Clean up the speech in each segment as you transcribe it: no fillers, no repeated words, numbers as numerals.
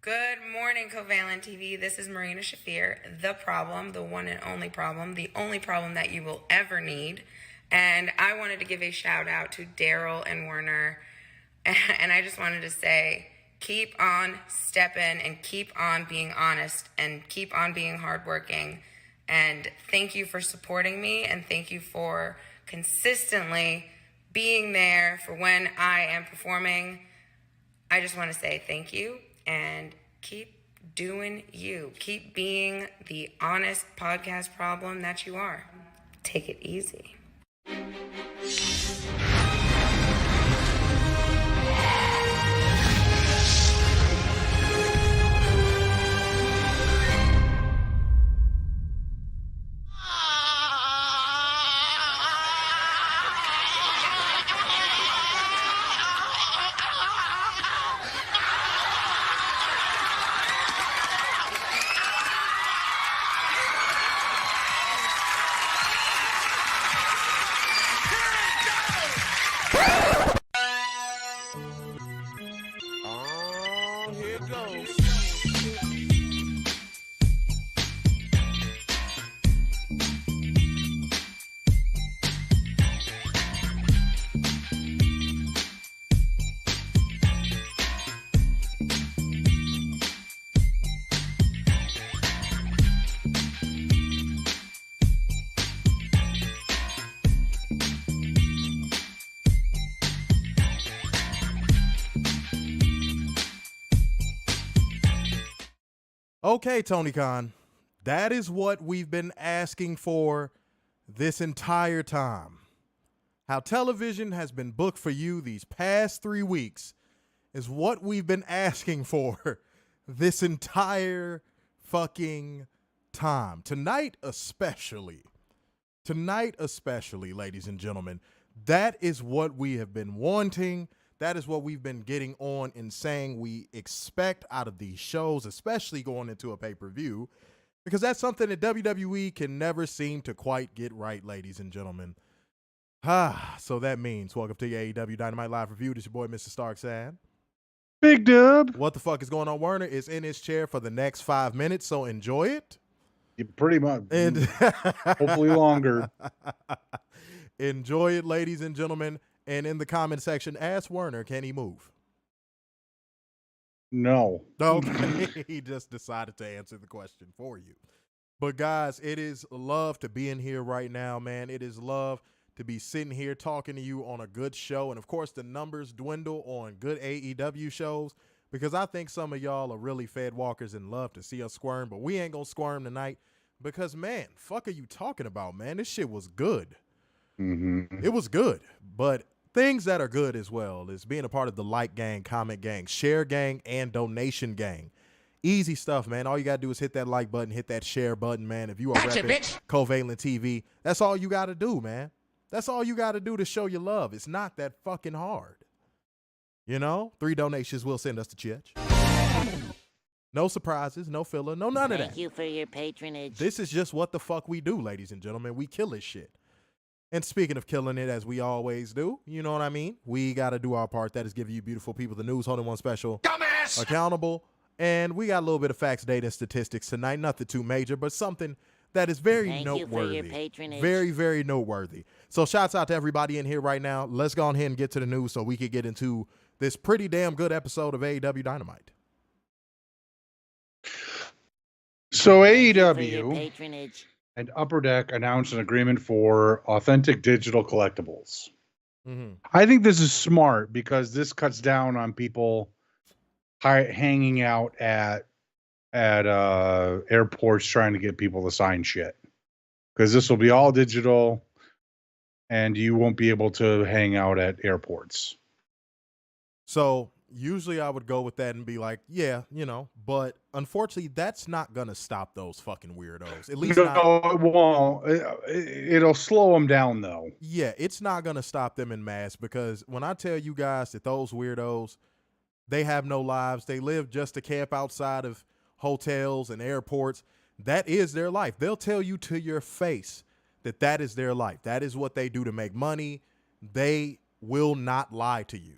Good morning, Covalent TV. This is Marina Shafir, the problem, the one and only problem, the only problem that you will ever need. And I wanted to give a shout out to Daryl and Werner. And I just wanted to say, keep on stepping and keep on being honest and keep on being hardworking. And thank you for supporting me, and thank you for consistently being there for when I am performing. I just want to say thank you and keep doing you. Keep being the honest podcast problem that you are. Take it easy. Okay, Tony Khan, that is what we've been asking for this entire time. How television has been booked for you these past 3 weeks is what we've been asking for this entire fucking time. Tonight especially, ladies and gentlemen, that is what we have been wanting. That is what we've been getting on and saying we expect out of these shows, especially going into a pay-per-view, because that's something that WWE can never seem to quite get right, ladies and gentlemen. So that means, welcome to your AEW Dynamite Live Review. This is your boy, Mr. Starksan. Big Dub. What the fuck is going on? Werner is in his chair for the next 5 minutes, so enjoy it. Pretty much. And hopefully longer. Enjoy it, ladies and gentlemen. And in the comment section, ask Werner, can he move? No. Okay. He just decided to answer the question for you. But guys, it is love to be in here right now, man. It is love to be sitting here talking to you on a good show. And of course, the numbers dwindle on good AEW shows because I think some of y'all are really fed walkers and love to see us squirm. But we ain't going to squirm tonight because, man, fuck are you talking about, man? This shit was good. Mm-hmm. It was good. But things that are good as well is being a part of the like gang, comment gang, share gang, and donation gang. Easy stuff, man. All you got to do is hit that like button, hit that share button, man. If you are repping Covalent TV, that's all you got to do, man. That's all you got to do to show your love. It's not that fucking hard. You know, 3 donations will send us to church. No surprises, no filler, no none of that. Thank you for your patronage. This is just what the fuck we do, ladies and gentlemen. We kill this shit. And speaking of killing it, as we always do, you know what I mean? We got to do our part. That is giving you beautiful people the news, holding one special. Dumbass! Accountable. And we got a little bit of facts, data, and statistics tonight. Nothing too major, but something that is very noteworthy. Thank you for your patronage. Very, very noteworthy. So shouts out to everybody in here right now. Let's go ahead and get to the news so we can get into this pretty damn good episode of AEW Dynamite. So AEW and Upper Deck announced an agreement for authentic digital collectibles. Mm-hmm. I think this is smart because this cuts down on people hanging out at airports trying to get people to sign shit. Because this will be all digital, and you won't be able to hang out at airports. So usually I would go with that and be like, yeah, you know, but unfortunately that's not going to stop those fucking weirdos. At least no, it won't. It'll slow them down though. Yeah, it's not going to stop them in mass because when I tell you guys that those weirdos, they have no lives. They live just to camp outside of hotels and airports. That is their life. They'll tell you to your face that that is their life. That is what they do to make money. They will not lie to you.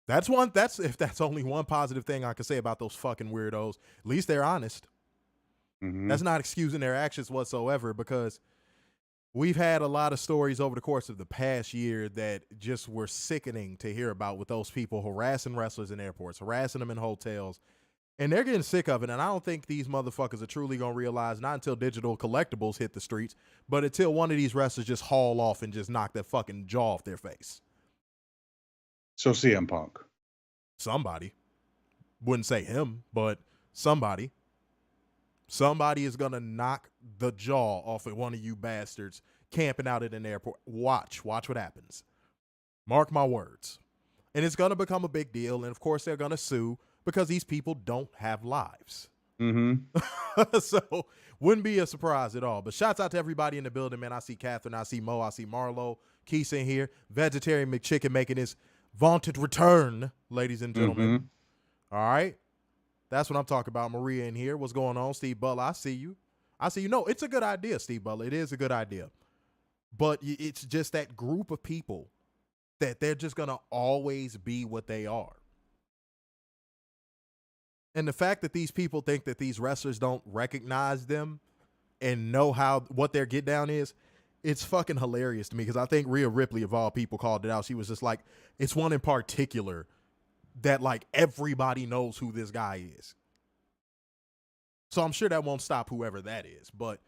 That's if that's only one positive thing I can say about those fucking weirdos. At least they're honest. Mhm. That's not excusing their actions whatsoever, because we've had a lot of stories over the course of the past year that just were sickening to hear about, with those people harassing wrestlers in airports, harassing them in hotels, and they're getting sick of it. And I don't think these motherfuckers are truly going to realize, not until digital collectibles hit the streets, but until one of these wrestlers just haul off and just knock that fucking jaw off their face. So CM Punk. Somebody. Wouldn't say him, but somebody. Somebody is going to knock the jaw off of one of you bastards camping out at an airport. Watch what happens. Mark my words. And it's going to become a big deal. And of course, they're going to sue, because these people don't have lives. Mm-hmm. So wouldn't be a surprise at all. But shouts out to everybody in the building, man. I see Catherine, I see Mo, I see Marlo, Keith in here. Vegetarian McChicken making his vaunted return, ladies and gentlemen. Mm-hmm. All right. That's what I'm talking about. Maria in here. What's going on? Steve Butler, I see you. No, it's a good idea, Steve Butler. It is a good idea. But it's just that group of people that they're just going to always be what they are. And the fact that these people think that these wrestlers don't recognize them and know what their get down is, it's fucking hilarious to me, because I think Rhea Ripley, of all people, called it out. She was just like, it's one in particular that like everybody knows who this guy is. So I'm sure that won't stop whoever that is. But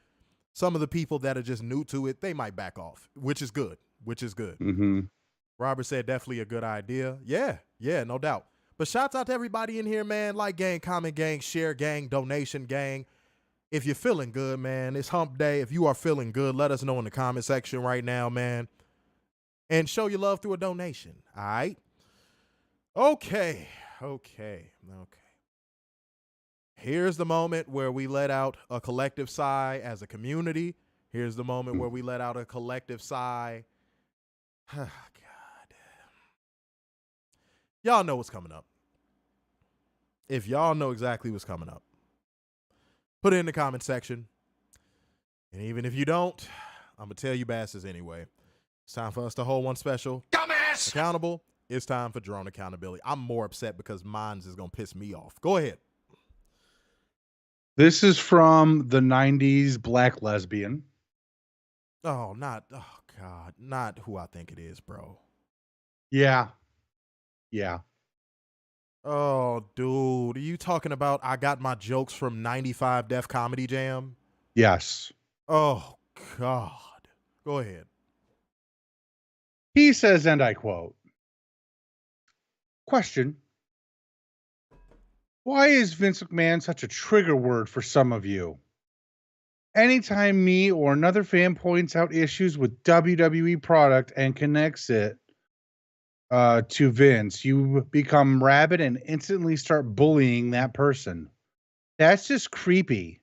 some of the people that are just new to it, they might back off, which is good. Mm-hmm. Robert said definitely a good idea. Yeah, no doubt. But shouts out to everybody in here, man. Like gang, comment gang, share gang, donation gang. If you're feeling good, man, it's hump day. If you are feeling good, let us know in the comment section right now, man. And show your love through a donation, all right? Okay. Here's the moment where we let out a collective sigh as a community. Here's the moment where we let out a collective sigh. God. Y'all know what's coming up. If y'all know exactly what's coming up, put it in the comment section. And even if you don't, I'm going to tell you bastards anyway. It's time for us to hold one special dumbass accountable. It's time for drone accountability. I'm more upset because mine's is going to piss me off. Go ahead. This is from the 90s black lesbian. Oh, God, not who I think it is, bro. Yeah. Oh, dude, are you talking about I got my jokes from 95 Def Comedy Jam? Yes. Oh, God. Go ahead. He says, and I quote, question, why is Vince McMahon such a trigger word for some of you? Anytime me or another fan points out issues with WWE product and connects it to Vince, you become rabid and instantly start bullying that person. That's just creepy.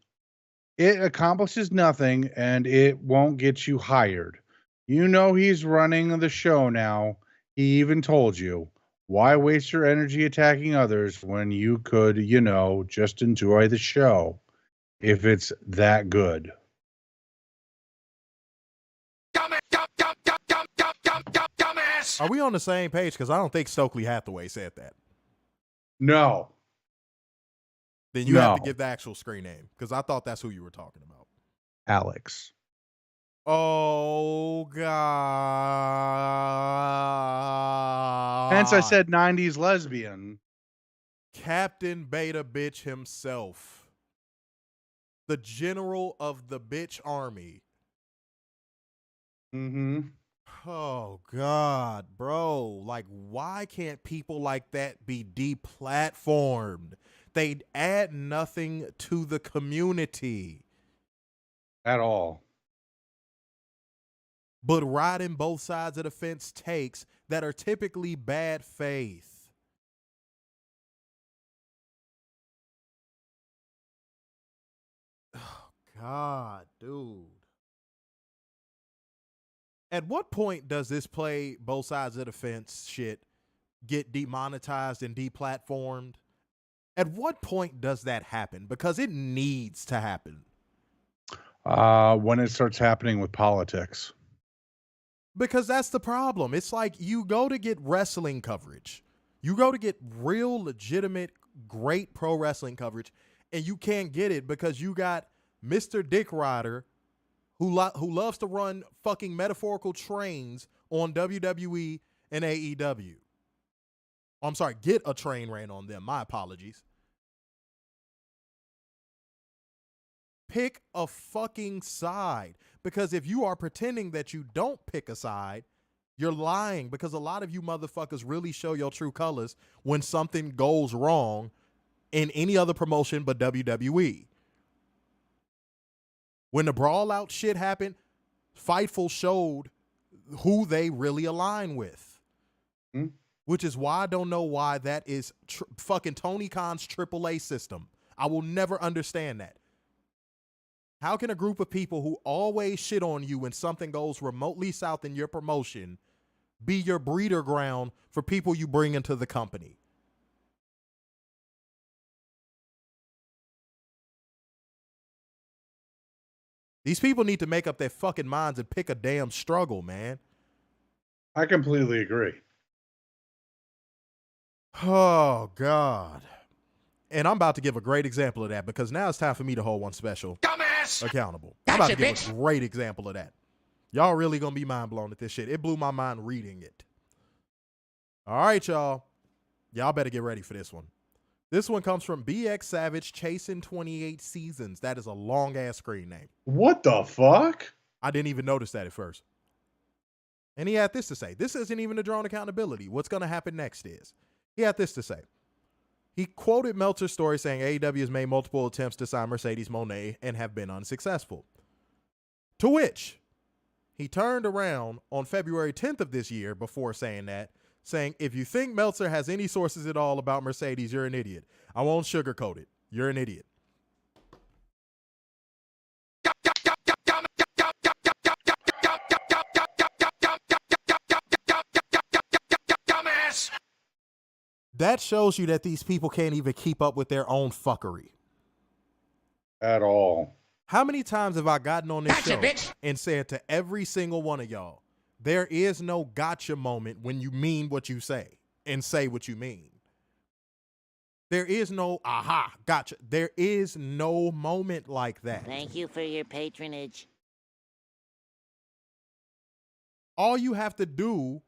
It accomplishes nothing and it won't get you hired. You know he's running the show now. He even told you. Why waste your energy attacking others when you could, just enjoy the show if it's that good? Are we on the same page? Because I don't think Stokely Hathaway said that. No. Then you have to give the actual screen name, because I thought that's who you were talking about. Alex. Oh, God. Hence I said 90s lesbian. Captain Beta Bitch himself. The general of the bitch army. Mm-hmm. Oh, God, bro. Like, why can't people like that be deplatformed? They'd add nothing to the community. At all. But riding both sides of the fence takes that are typically bad faith. Oh, God, dude. At what point does this play both sides of the fence shit get demonetized and deplatformed? At what point does that happen? Because it needs to happen. When it starts happening with politics. Because that's the problem. It's like you go to get wrestling coverage. You go to get real, legitimate, great pro wrestling coverage, and you can't get it because you got Mr. Dick Rider who loves to run fucking metaphorical trains on WWE and AEW. I'm sorry, get a train ran on them. My apologies. Pick a fucking side, because if you are pretending that you don't pick a side, you're lying, because a lot of you motherfuckers really show your true colors when something goes wrong in any other promotion but WWE. When the Brawl Out shit happened, Fightful showed who they really align with. Which is why I don't know why that is fucking Tony Khan's AAA system. I will never understand that. How can a group of people who always shit on you when something goes remotely south in your promotion be your breeder ground for people you bring into the company? These people need to make up their fucking minds and pick a damn struggle, man. I completely agree. Oh, God. And I'm about to give a great example of that, because now it's time for me to hold one special accountable. I'm about to give a great example of that. Y'all really gonna be mind blown at this shit. It blew my mind reading it. All right, y'all. Y'all better get ready for this one. This one comes from BX Savage, chasing 28 seasons. That is a long-ass screen name. What the fuck? I didn't even notice that at first. And he had this to say. This isn't even a drawn accountability. What's going to happen next is. He had this to say. He quoted Meltzer's story saying AEW has made multiple attempts to sign Mercedes Moné and have been unsuccessful. To which he turned around on February 10th of this year before saying that, saying, if you think Meltzer has any sources at all about Mercedes, you're an idiot. I won't sugarcoat it. You're an idiot. That shows you that these people can't even keep up with their own fuckery. At all. How many times have I gotten on this show and said to every single one of y'all, there is no gotcha moment when you mean what you say and say what you mean. There is no aha, gotcha. There is no moment like that. Thank you for your patronage. All you have to do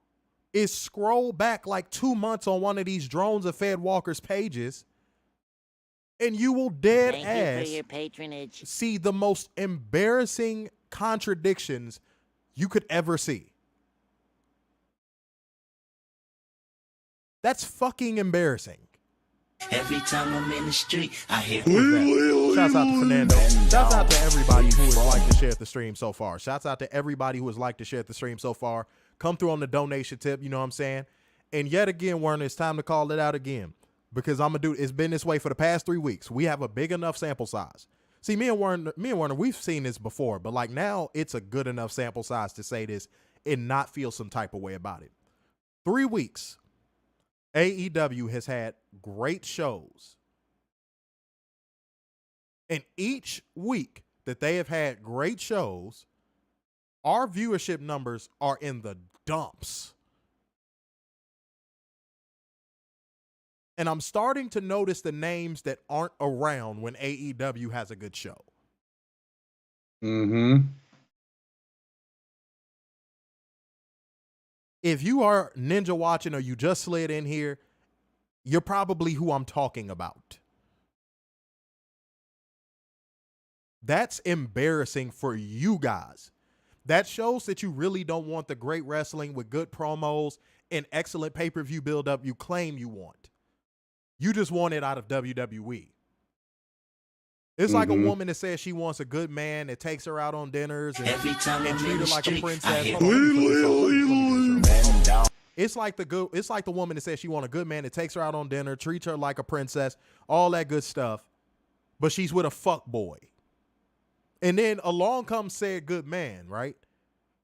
is scroll back like 2 months on one of these Drones of Fed Walker's pages, and you will dead Thank ass you for your patronage. see the most embarrassing contradictions you could ever see. That's fucking embarrassing. Every time I'm in the street, I hear. Shouts out to Fernando. Shouts out to everybody who has liked to share the stream so far. Shouts out to everybody who has liked to share the stream so far. Come through on the donation tip, you know what I'm saying? And yet again, Werner, it's time to call it out again, because it's been this way for the past 3 weeks. We have a big enough sample size. See, me and Werner, we've seen this before, but like now it's a good enough sample size to say this and not feel some type of way about it. 3 weeks. AEW has had great shows. And each week that they have had great shows, our viewership numbers are in the dumps. And I'm starting to notice the names that aren't around when AEW has a good show. Mm-hmm. If you are ninja watching or you just slid in here, you're probably who I'm talking about. That's embarrassing for you guys. That shows that you really don't want the great wrestling with good promos and excellent pay-per-view build-up you claim you want. You just want it out of WWE. It's like a woman that says she wants a good man that takes her out on dinners and treat her like a princess. It's like the woman that says she wants a good man that takes her out on dinner, treats her like a princess, all that good stuff, but she's with a fuck boy. And then along comes said good man, right?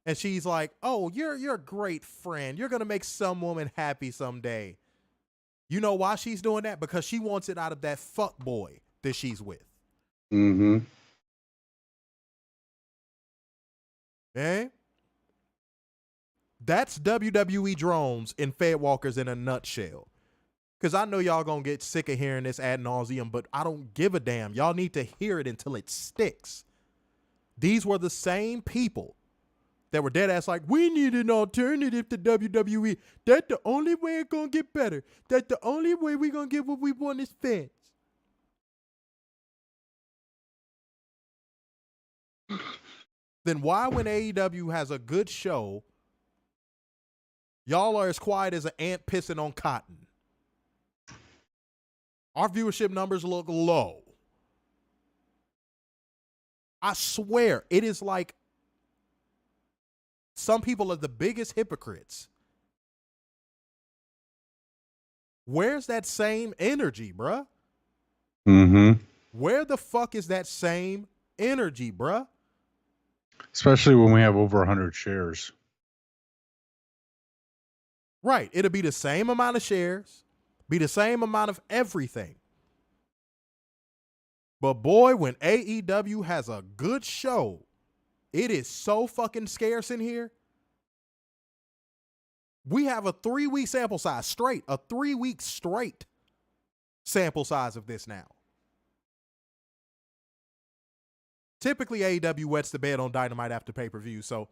And she's like, "Oh, you're a great friend. You're gonna make some woman happy someday." You know why she's doing that? Because she wants it out of that fuck boy that she's with. Mm-hmm. Okay? That's WWE drones and Fed Walkers in a nutshell. Because I know y'all going to get sick of hearing this ad nauseum, but I don't give a damn. Y'all need to hear it until it sticks. These were the same people that were dead ass like, we need an alternative to WWE. That's the only way it's going to get better. That's the only way we're going to get what we want as fans. Then why, when AEW has a good show, y'all are as quiet as an ant pissing on cotton? Our viewership numbers look low. I swear, it is like some people are the biggest hypocrites. Where's that same energy, bruh? Mm-hmm. Where the fuck is that same energy, bruh? Especially when we have over 100 shares. Right. It'll be the same amount of shares, be the same amount of everything. But boy, when AEW has a good show, it is so fucking scarce in here. We have a 3-week sample size straight, a 3-week straight sample size of this now. Typically, AEW wets the bed on Dynamite after pay-per-view, so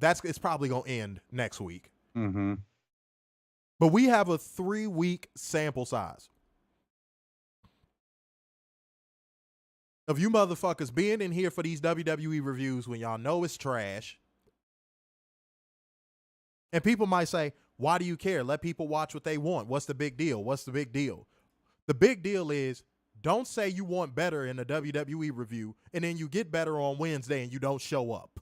it's probably going to end next week. Mm-hmm. But we have a 3-week sample size of you motherfuckers being in here for these WWE reviews when y'all know it's trash. And people might say, why do you care? Let people watch what they want. What's the big deal? What's the big deal? The big deal is, don't say you want better in a WWE review and then you get better on Wednesday and you don't show up.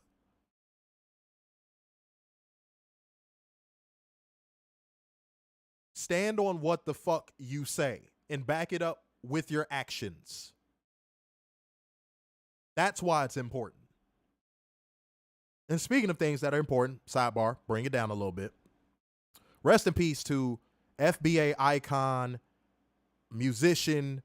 Stand on what the fuck you say and back it up with your actions. That's why it's important. And speaking of things that are important, sidebar, bring it down a little bit. Rest in peace to FBA icon, musician,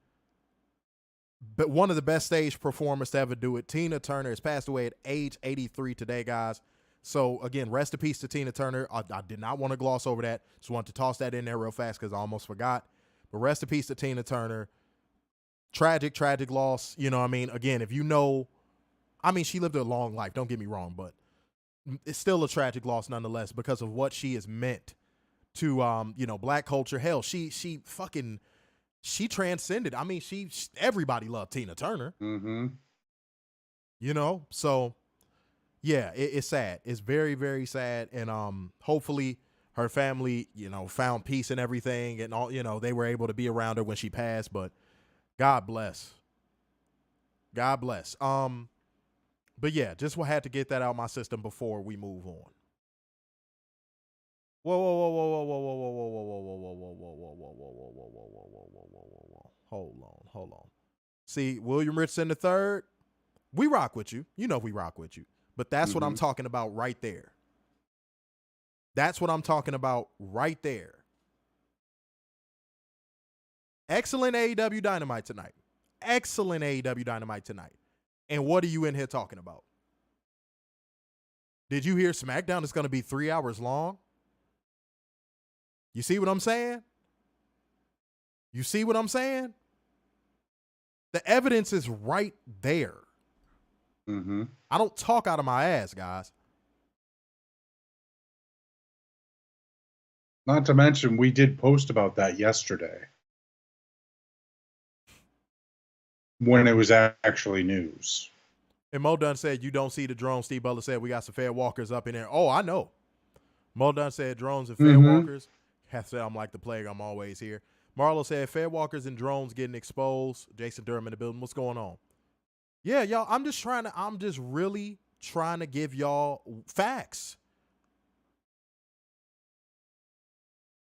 but one of the best stage performers to ever do it. Tina Turner has passed away at age 83 today, guys. So, again, rest in peace to Tina Turner. I did not want to gloss over that. Just wanted to toss that in there real fast because I almost forgot. But rest in peace to Tina Turner. Tragic, tragic loss. You know what I mean? Again, if you know, I mean, she lived a long life. Don't get me wrong, but it's still a tragic loss nonetheless because of what she has meant to, black culture. Hell, she transcended. I mean, everybody loved Tina Turner. Mm-hmm. So yeah, it's sad. It's very, very sad. And hopefully her family, found peace and everything and all, they were able to be around her when she passed, but God bless. God bless. But yeah, just had to get that out of my system before we move on. Whoa, whoa, whoa, whoa, whoa, whoa, whoa, whoa, whoa, whoa, whoa, whoa, whoa, whoa, whoa, whoa, whoa, whoa, whoa, whoa. Hold on. See, William Richardson III, we rock with you. We rock with you. But that's what I'm talking about right there. That's what I'm talking about right there. Excellent AEW Dynamite tonight. Excellent AEW Dynamite tonight. And what are you in here talking about? Did you hear SmackDown is going to be 3 hours long? You see what I'm saying? You see what I'm saying? The evidence is right there. Mm-hmm. I don't talk out of my ass, guys. Not to mention, we did post about that yesterday when it was actually news. And Mo Dunn said, you don't see the drone. Steve Butler said, we got some fair walkers up in there. Oh, I know. Mo Dunn said, drones and fair walkers. I said, I'm like the plague. I'm always here. Marlo said, fair walkers and drones getting exposed. Jason Durham in the building. What's going on? Yeah, y'all, I'm just really trying to give y'all facts.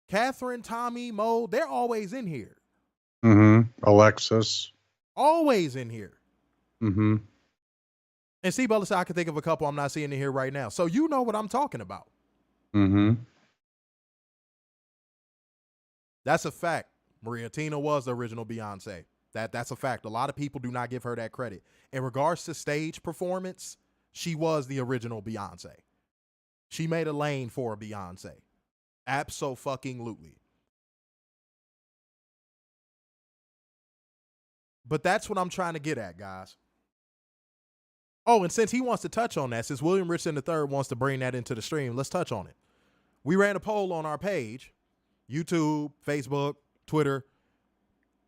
Catherine, Tommy, Mo, they're always in here. Mm-hmm. Alexis. Always in here. Mm-hmm. And Steve Butler said, I can think of a couple I'm not seeing in here right now. So you know what I'm talking about. Mm-hmm. That's a fact. Maria Tina was the original Beyonce. That's a fact. A lot of people do not give her that credit. In regards to stage performance, she was the original Beyonce. She made a lane for a Beyonce. Abso-fucking-lutely. But that's what I'm trying to get at, guys. Oh, and since he wants to touch on that, since William Richardson III wants to bring that into the stream, let's touch on it. We ran a poll on our page, YouTube, Facebook, Twitter,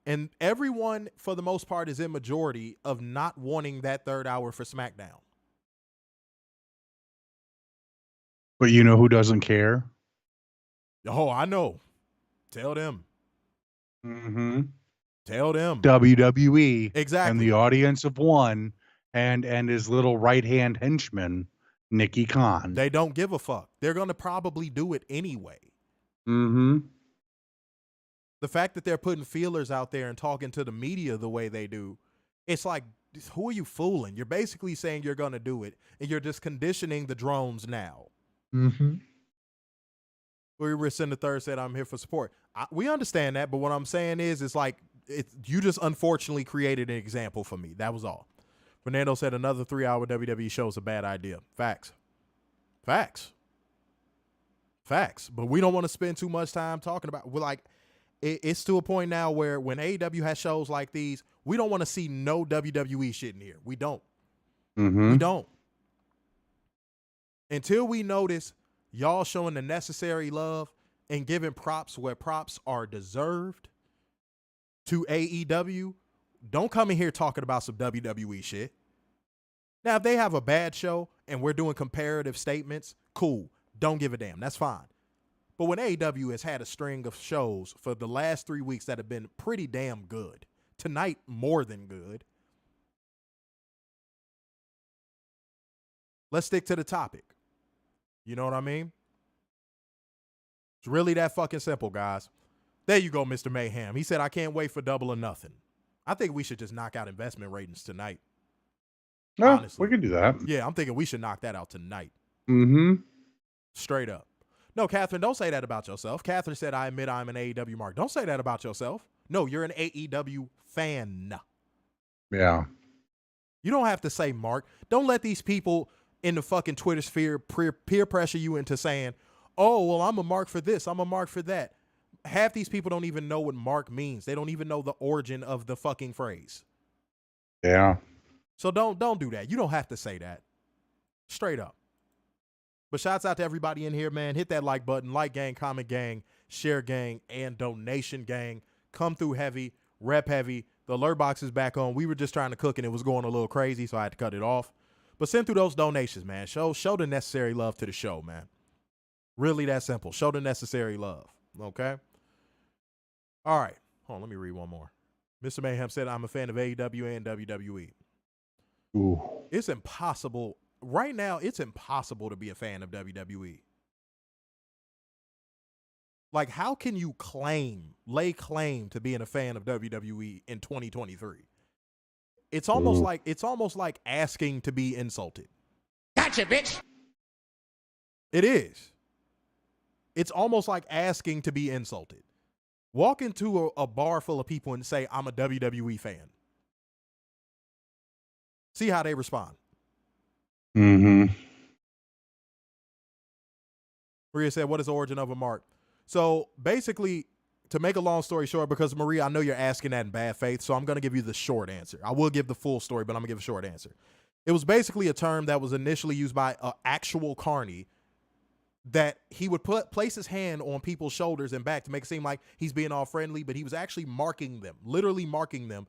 and everyone, for the most part, is in majority of not wanting that third hour for SmackDown. But you know who doesn't care? Oh, I know. Tell them. Mm-hmm. Tell them. WWE. Exactly. And the audience of one and his little right-hand henchman, Nicky Khan. They don't give a fuck. They're going to probably do it anyway. Mm-hmm. The fact that they're putting feelers out there and talking to the media the way they do, it's like, who are you fooling? You're basically saying you're going to do it, and you're just conditioning the drones now. Mm-hmm. William Richardson III said, I'm here for support. We understand that, but what I'm saying is, it's like, you just unfortunately created an example for me. That was all. Fernando said another 3-hour WWE show is a bad idea. Facts. Facts. Facts. But we don't want to spend too much time talking about, we're like, it's to a point now where when AEW has shows like these, we don't want to see no WWE shit in here. We don't. Mm-hmm. We don't. Until we notice y'all showing the necessary love and giving props where props are deserved to AEW, don't come in here talking about some WWE shit. Now, if they have a bad show and we're doing comparative statements, cool. Don't give a damn. That's fine. But when AEW has had a string of shows for the last 3 weeks that have been pretty damn good, tonight more than good, let's stick to the topic. You know what I mean? It's really that fucking simple, guys. There you go, Mr. Mayhem. He said, I can't wait for Double or Nothing. I think we should just knock out investment ratings tonight. No, honestly. we can do that. Yeah, I'm thinking we should knock that out tonight. Mm-hmm. Straight up. No, Catherine, don't say that about yourself. Catherine said, I admit I'm an AEW mark. Don't say that about yourself. No, you're an AEW fan. Yeah. You don't have to say mark. Don't let these people in the fucking Twitter sphere peer pressure you into saying, oh, well, I'm a mark for this. I'm a mark for that. Half these people don't even know what mark means. They don't even know the origin of the fucking phrase. Yeah. So don't do that. You don't have to say that. Straight up. But shouts out to everybody in here, man. Hit that like button. Like gang, comment gang, share gang, and donation gang. Come through heavy, rep heavy. The alert box is back on. We were just trying to cook and it was going a little crazy, so I had to cut it off. But send through those donations, man. Show the necessary love to the show, man. Really that simple. Show the necessary love. Okay? All right. Hold on, let me read one more. Mr. Mayhem said, I'm a fan of AEW and WWE. Ooh. It's impossible. Right now, it's impossible to be a fan of WWE. Like, how can you lay claim to being a fan of WWE in 2023? It's almost like asking to be insulted. Gotcha, bitch. It is. It's almost like asking to be insulted. Walk into a bar full of people and say, I'm a WWE fan. See how they respond. Mm-hmm. Maria said, what is the origin of a mark? So basically, to make a long story short, because Maria, I know you're asking that in bad faith, so I'm going to give you the short answer. I will give the full story, but I'm going to give a short answer. It was basically a term that was initially used by an actual carny that he would place his hand on people's shoulders and back to make it seem like he's being all friendly, but he was actually marking them, literally marking them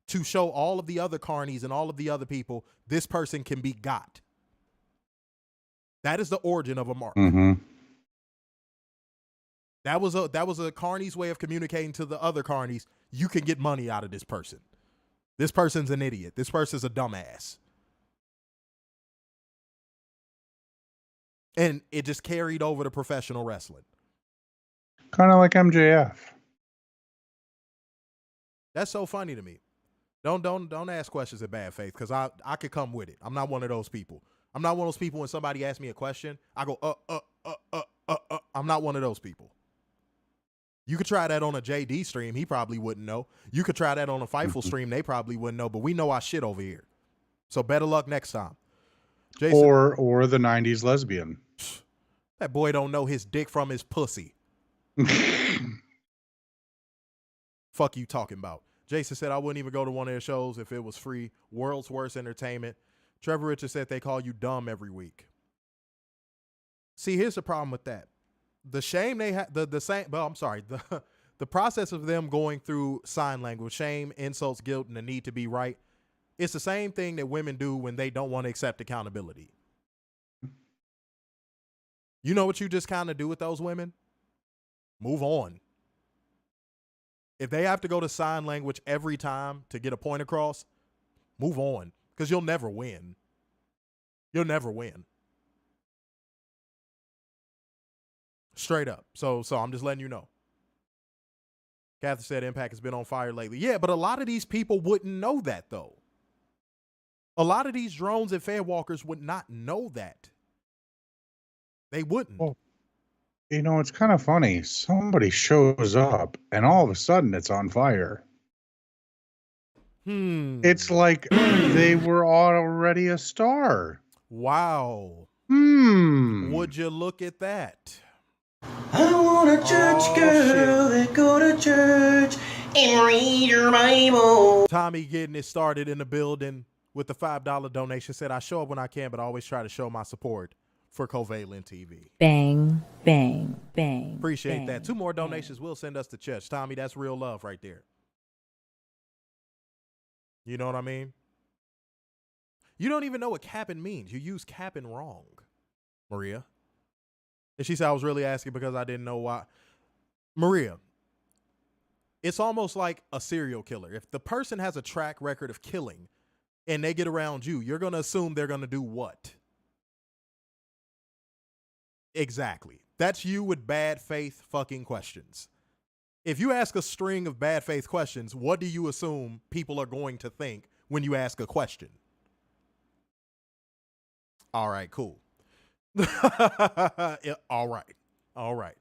to show all of the other carnies and all of the other people, this person can be got. That is the origin of a mark. Mm-hmm. That was a carny's way of communicating to the other carnies, you can get money out of this person. This person's an idiot. This person's a dumbass. And it just carried over to professional wrestling. Kind of like MJF. That's so funny to me. Don't ask questions in bad faith, because I could come with it. I'm not one of those people. I'm not one of those people when somebody asks me a question, I go, I'm not one of those people. You could try that on a JD stream. He probably wouldn't know. You could try that on a Fightful stream. They probably wouldn't know, but we know our shit over here. So better luck next time. Jason, Or the 90s lesbian. that boy don't know his dick from his pussy. Fuck you talking about. Jason said, I wouldn't even go to one of their shows if it was free. World's worst entertainment. Trevor Richards said they call you dumb every week. See, here's the problem with that. The shame they have, the process of them going through sign language, shame, insults, guilt, and the need to be right, it's the same thing that women do when they don't want to accept accountability. You know what you just kind of do with those women? Move on. If they have to go to sign language every time to get a point across, move on, because you'll never win. You'll never win. Straight up. So I'm just letting you know. Catherine said Impact has been on fire lately. Yeah, but a lot of these people wouldn't know that, though. A lot of these drones and fan walkers would not know that. They wouldn't. Well, you know, it's kind of funny. Somebody shows up, and all of a sudden, it's on fire. It's like they were already a star. Wow. Would you look at that? I want a church girl that go to church and read your Bible. Tommy getting it started in the building with the $5 donation said, I show up when I can, but I always try to show my support for Covalent TV. Bang, bang, bang. Appreciate bang, that. 2 more donations will send us to church. Tommy, that's real love right there. You know what I mean? You don't even know what capping means. You use capping wrong, Maria. And she said, I was really asking because I didn't know why. Maria, it's almost like a serial killer. If the person has a track record of killing and they get around you, you're going to assume they're going to do what? Exactly. That's you with bad faith fucking questions. If you ask a string of bad faith questions, what do you assume people are going to think when you ask a question? All right, cool. All right.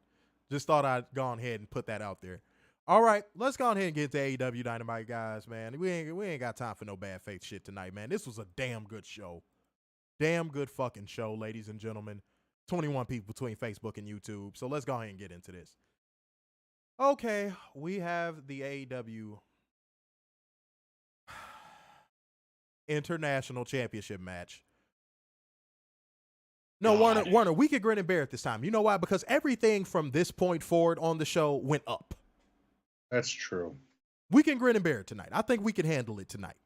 Just thought I'd gone ahead and put that out there. All right, let's go ahead and get to AEW Dynamite, guys, man. We ain't got time for no bad faith shit tonight, man. This was a damn good show. Damn good fucking show, ladies and gentlemen. 21 people between Facebook and YouTube. So let's go ahead and get into this. Okay, we have the AEW International Championship match. No, Warner, we could grin and bear it this time. You know why? Because everything from this point forward on the show went up. That's true. We can grin and bear it tonight. I think we can handle it tonight.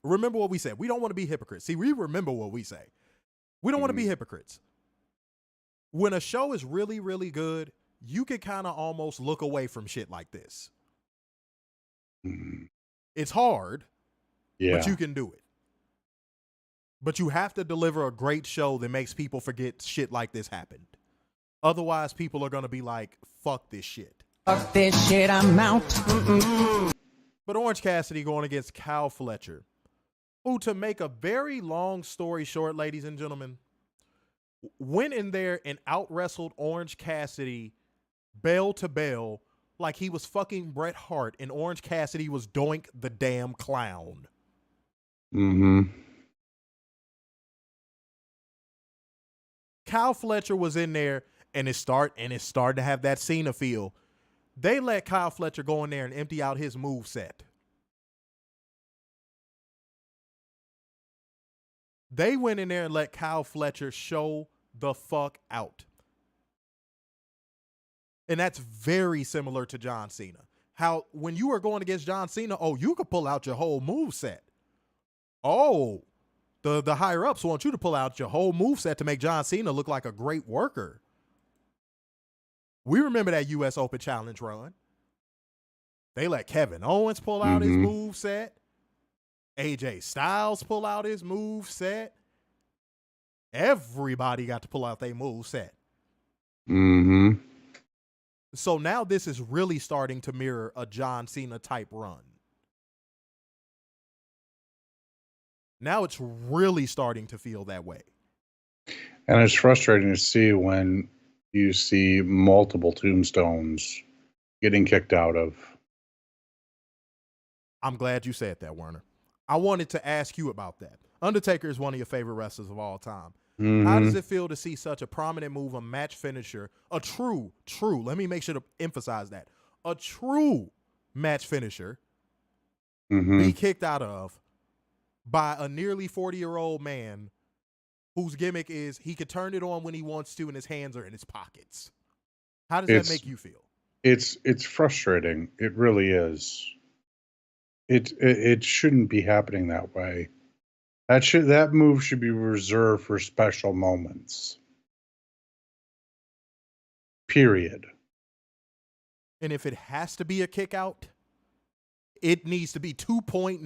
Remember what we said. We don't want to be hypocrites. See, we remember what we say. We don't want to be hypocrites. When a show is really, really good, you can kind of almost look away from shit like this. It's hard, but you can do it. But you have to deliver a great show that makes people forget shit like this happened. Otherwise, people are going to be like, fuck this shit. Fuck this shit, I'm out. But Orange Cassidy going against Kyle Fletcher, who, to make a very long story short, ladies and gentlemen, went in there and out-wrestled Orange Cassidy bell to bell like he was fucking Bret Hart and Orange Cassidy was Doink the damn clown. Kyle Fletcher was in there, and it started to have that Cena feel. They let Kyle Fletcher go in there and empty out his moveset. They went in there and let Kyle Fletcher show the fuck out. And that's very similar to John Cena. How when you are going against John Cena, you could pull out your whole moveset. The higher-ups want you to pull out your whole moveset to make John Cena look like a great worker. We remember that U.S. Open Challenge run. They let Kevin Owens pull out his moveset. AJ Styles pull out his moveset. Everybody got to pull out their moveset. So now this is really starting to mirror a John Cena type run. Now it's really starting to feel that way. And it's frustrating to see when you see multiple tombstones getting kicked out of. I'm glad you said that, Werner. I wanted to ask you about that. Undertaker is one of your favorite wrestlers of all time. How does it feel to see such a prominent move, a match finisher, a true, let me make sure to emphasize that, a true match finisher be kicked out of by a nearly 40-year-old man whose gimmick is he could turn it on when he wants to and his hands are in his pockets. How does that make you feel? It's frustrating. It really is. It shouldn't be happening that way. That move should be reserved for special moments. Period. And if it has to be a kick out, it needs to be 2.99.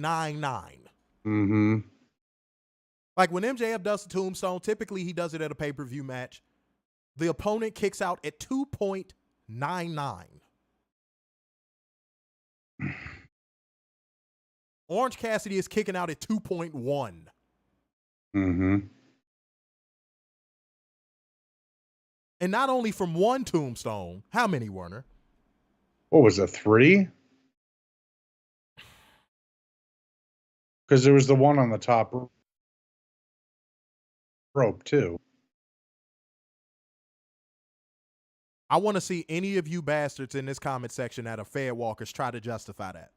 Mm-hmm. Like when MJF does the tombstone, typically he does it at a pay-per-view match. The opponent kicks out at 2.99. Orange Cassidy is kicking out at 2.1. Mm-hmm. And not only from one tombstone. How many, Werner? What was it, 3? Because there was the one on the top rope, too. I want to see any of you bastards in this comment section that are fair walkers try to justify that.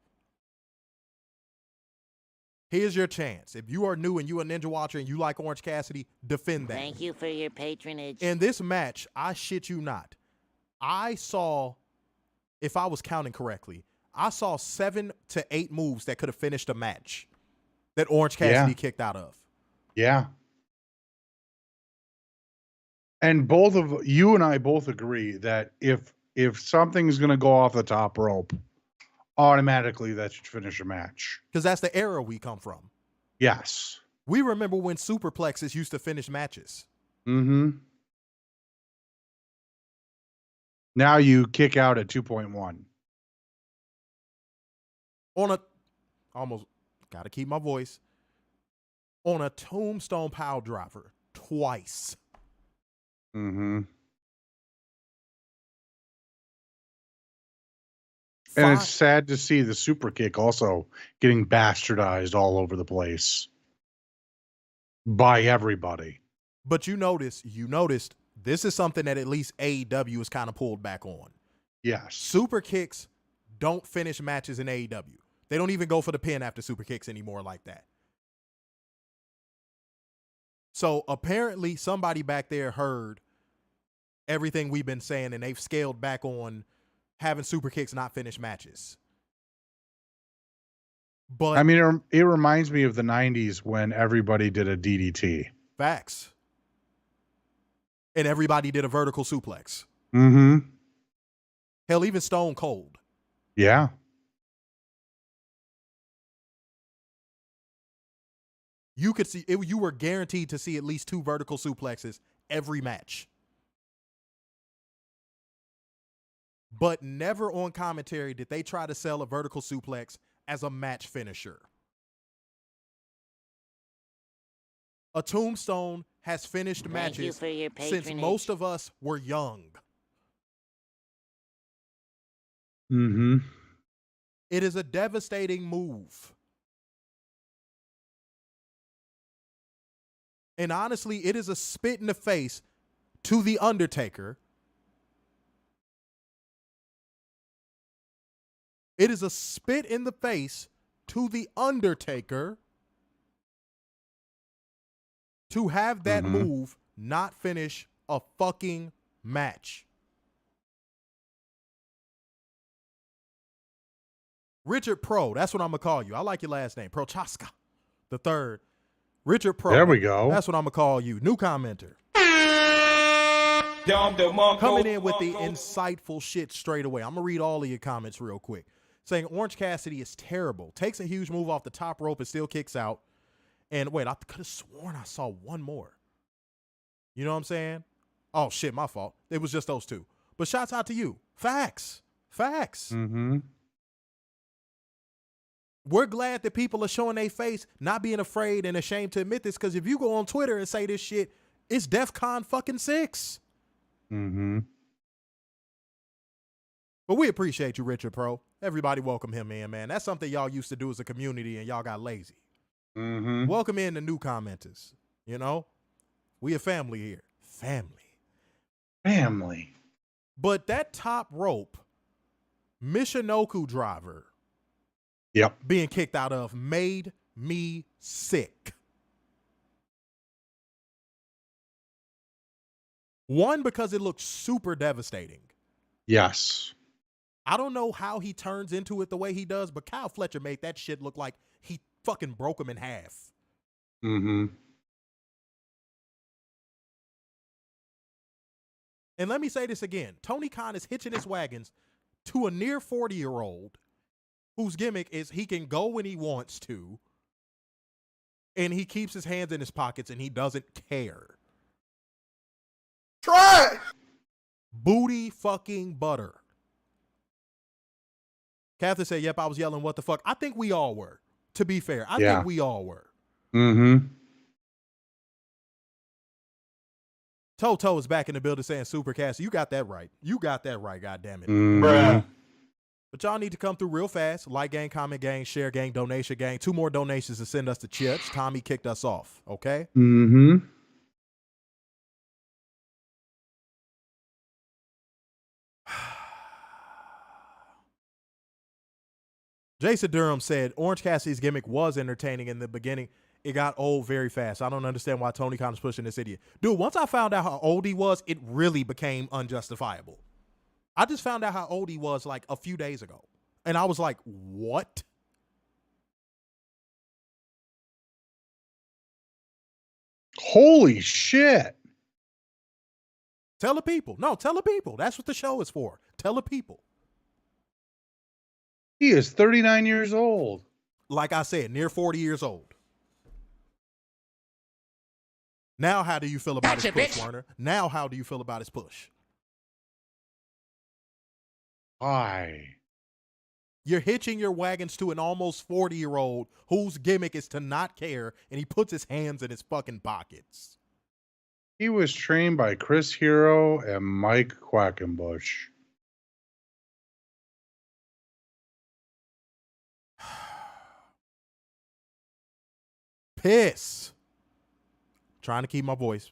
Here's your chance. If you are new and you a Ninja Watcher and you like Orange Cassidy, defend that. Thank you for your patronage. In this match, I shit you not, I saw, if I was counting correctly, I saw 7 to 8 moves that could have finished a match that Orange Cassidy kicked out of. Yeah. And both of you and I both agree that if something's going to go off the top rope, automatically that should finish a match. Because that's the era we come from. Yes. We remember when superplexes used to finish matches. Mm-hmm. Now you kick out at 2.1. On a, almost, got to keep my voice, on a tombstone pile driver twice. Mm-hmm. And it's sad to see the super kick also getting bastardized all over the place by everybody. But you noticed this is something that at least AEW has kind of pulled back on. Yes. Super kicks don't finish matches in AEW. They don't even go for the pin after super kicks anymore like that. So apparently somebody back there heard everything we've been saying and they've scaled back on having super kicks not finish matches. But I mean, it reminds me of the 90s when everybody did a DDT. Facts. And everybody did a vertical suplex. Mm-hmm. Hell, even Stone Cold. Yeah. You could see it, you were guaranteed to see at least 2 vertical suplexes every match. But never on commentary did they try to sell a vertical suplex as a match finisher. A tombstone has finished matches since most of us were young. Mm-hmm. It is a devastating move. And honestly, it is a spit in the face to The Undertaker. It is a spit in the face to The Undertaker to have that move not finish a fucking match. Richard Pro, that's what I'm going to call you. I like your last name, Prochaska the third. Richard Pro. There we go. That's what I'm going to call you. New commenter. Coming in with the insightful shit straight away. I'm going to read all of your comments real quick. Saying Orange Cassidy is terrible. Takes a huge move off the top rope and still kicks out. And wait, I could have sworn I saw one more. You know what I'm saying? Oh, shit, my fault. It was just those 2. But shouts out to you. Facts. Facts. Mm-hmm. We're glad that people are showing their face, not being afraid and ashamed to admit this, because if you go on Twitter and say this shit, it's DEFCON fucking 6. Mm-hmm. But we appreciate you, Richard Pro. Everybody welcome him in, man. That's something y'all used to do as a community and y'all got lazy. Mm-hmm. Welcome in the new commenters. You know, we a family here. Family. But that top rope Michinoku driver Yep. being kicked out of made me sick. One, because it looked super devastating. Yes. I don't know how he turns into it the way he does, but Kyle Fletcher made that shit look like he fucking broke him in half. Mm-hmm. And let me say this again. Tony Khan is hitching his wagons to a near 40-year-old whose gimmick is he can go when he wants to, and he keeps his hands in his pockets and he doesn't care. Try it. Booty fucking butter. Catherine said, yep, I was yelling, what the fuck? I think we all were. To be fair, I think we all were. Mm-hmm. Toto is back in the building saying, Super Cassie, you got that right. You got that right, goddammit. Mm-hmm. But y'all need to come through real fast. Like gang, comment gang, share gang, donation gang. 2 more donations to send us the chips. Tommy kicked us off, okay? Mm-hmm. Jason Durham said, Orange Cassidy's gimmick was entertaining in the beginning. It got old very fast. I don't understand why Tony Khan is pushing this idiot. Dude, once I found out how old he was, it really became unjustifiable. I just found out how old he was like a few days ago. And I was like, what? Holy shit. Tell the people. No, tell the people. That's what the show is for. Tell the people. He is 39 years old. Like I said, near 40 years old. Now, how do you feel about his push, Werner? Now, how do you feel about his push? Why? You're hitching your wagons to an almost 40-year-old whose gimmick is to not care, and he puts his hands in his fucking pockets. He was trained by Chris Hero and Mike Quackenbush. Piss. Trying to keep my voice.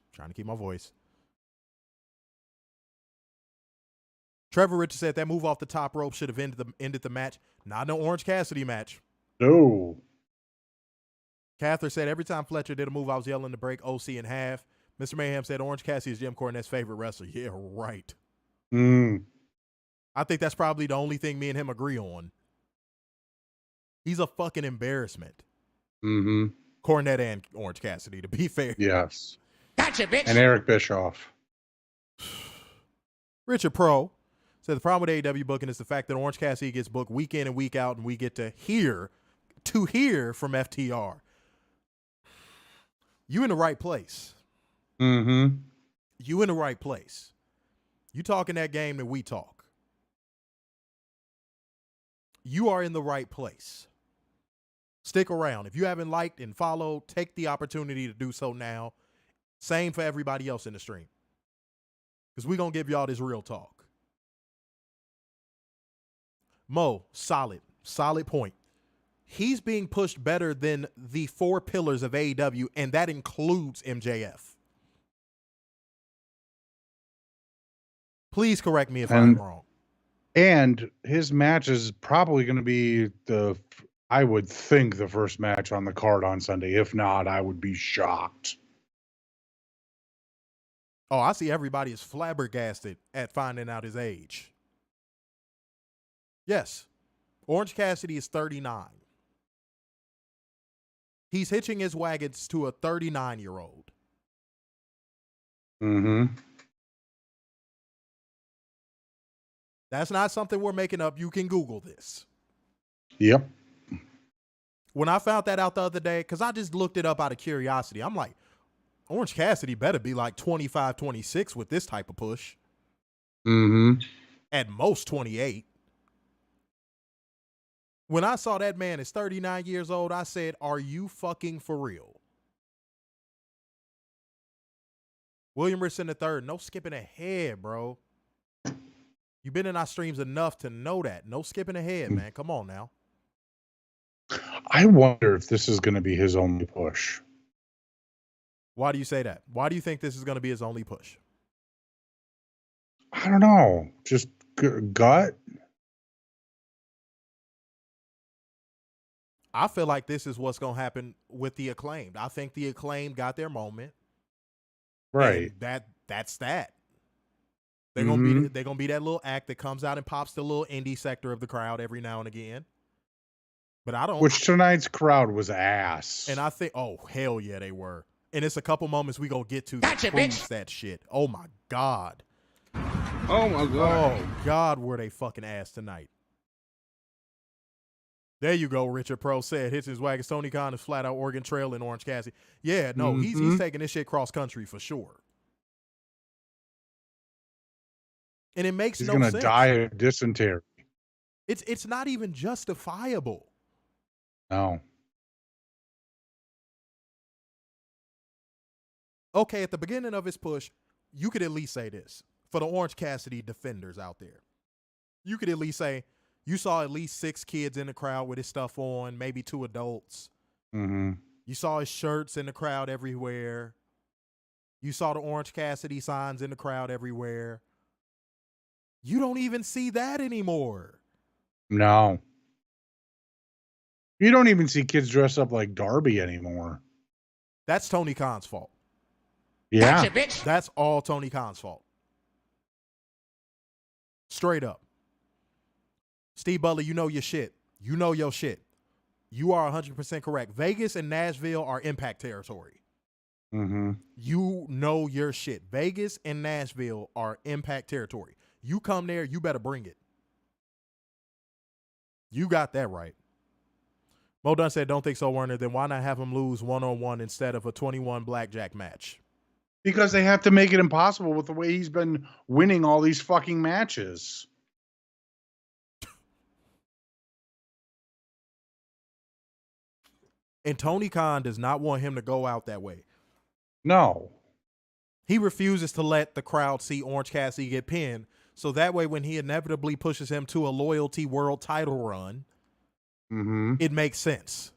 Trevor Richards said that move off the top rope should have ended the match. Not no Orange Cassidy match. No. Catherine said every time Fletcher did a move, I was yelling to break OC in half. Mr. Mayhem said Orange Cassidy is Jim Cornette's favorite wrestler. Yeah, right. I think that's probably the only thing me and him agree on. He's a fucking embarrassment. Mm-hmm. Cornette and Orange Cassidy, to be fair. Yes. Gotcha, bitch. And Eric Bischoff. Richard Pro said the problem with AEW booking is the fact that Orange Cassidy gets booked week in and week out, and we get to hear from FTR. You in the right place. Mm-hmm. You in the right place. You talking that game that we talk. You are in the right place. Stick around. If you haven't liked and followed, take the opportunity to do so now. Same for everybody else in the stream. Because we're going to give y'all this real talk. Mo, solid point. He's being pushed better than the 4 pillars of AEW, and that includes MJF. Please correct me if I'm wrong. And his match is probably going to be I would think, the first match on the card on Sunday. If not, I would be shocked. Oh, I see everybody is flabbergasted at finding out his age. Yes, Orange Cassidy is 39. He's hitching his wagons to a 39-year-old. Mm-hmm. That's not something we're making up. You can Google this. Yep. When I found that out the other day, because I just looked it up out of curiosity, I'm like, Orange Cassidy better be like 25, 26 with this type of push. Mm-hmm. At most 28. When I saw that man is 39 years old, I said, are you fucking for real? William Richardson III, no skipping ahead, bro. You've been in our streams enough to know that. No skipping ahead, man. Come on now. I wonder if this is going to be his only push. Why do you say that? Why do you think this is going to be his only push? I don't know. Just gut. I feel like this is what's going to happen with the Acclaimed. I think the Acclaimed got their moment. Right. And that's that. They're gonna be that little act that comes out and pops the little indie sector of the crowd every now and again. But I don't. Which tonight's crowd was ass. And I think, oh hell yeah, they were. And it's a couple moments we gonna get to that proves that shit. Oh my god. Oh my god. Oh god, were they fucking ass tonight? There you go, Richard Pro said. Hits his wagon. Tony Khan is flat out Oregon Trail in Orange Cassidy. Yeah, no, he's taking this shit cross country for sure. And it makes no sense. He's gonna die of dysentery. It's not even justifiable. No. Okay, at the beginning of his push, you could at least say this. For the Orange Cassidy defenders out there, you could at least say you saw at least 6 kids in the crowd with his stuff on, maybe 2 adults. Mm-hmm. You saw his shirts in the crowd everywhere. You saw the Orange Cassidy signs in the crowd everywhere. You don't even see that anymore. No. You don't even see kids dress up like Darby anymore. That's Tony Khan's fault. Yeah. Gotcha, bitch. That's all Tony Khan's fault. Straight up. Steve Butler, you know your shit. You know your shit. You are 100% correct. Vegas and Nashville are Impact territory. Mm-hmm. You know your shit. Vegas and Nashville are Impact territory. You come there, you better bring it. You got that right. Mo Dunn said, don't think so, Werner. Then why not have him lose 1-on-1 instead of a 21 blackjack match? Because they have to make it impossible with the way he's been winning all these fucking matches. And Tony Khan does not want him to go out that way. No. He refuses to let the crowd see Orange Cassidy get pinned. So that way, when he inevitably pushes him to a loyalty world title run, it makes sense.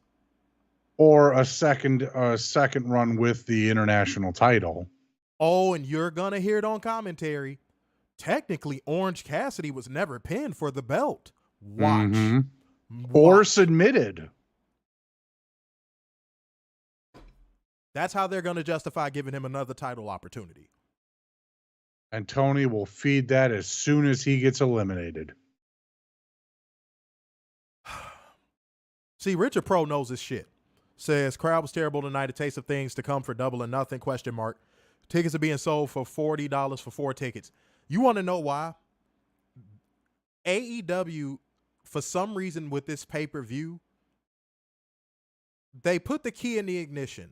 Or a second run with the international title. Oh, and you're going to hear it on commentary. Technically, Orange Cassidy was never pinned for the belt. Watch. Or submitted. That's how they're going to justify giving him another title opportunity. And Tony will feed that as soon as he gets eliminated. See, Richard Pro knows his shit. Says, crowd was terrible tonight. A taste of things to come for Double or Nothing, ? Tickets are being sold for $40 for 4 tickets. You want to know why? AEW, for some reason with this pay-per-view, they put the key in the ignition,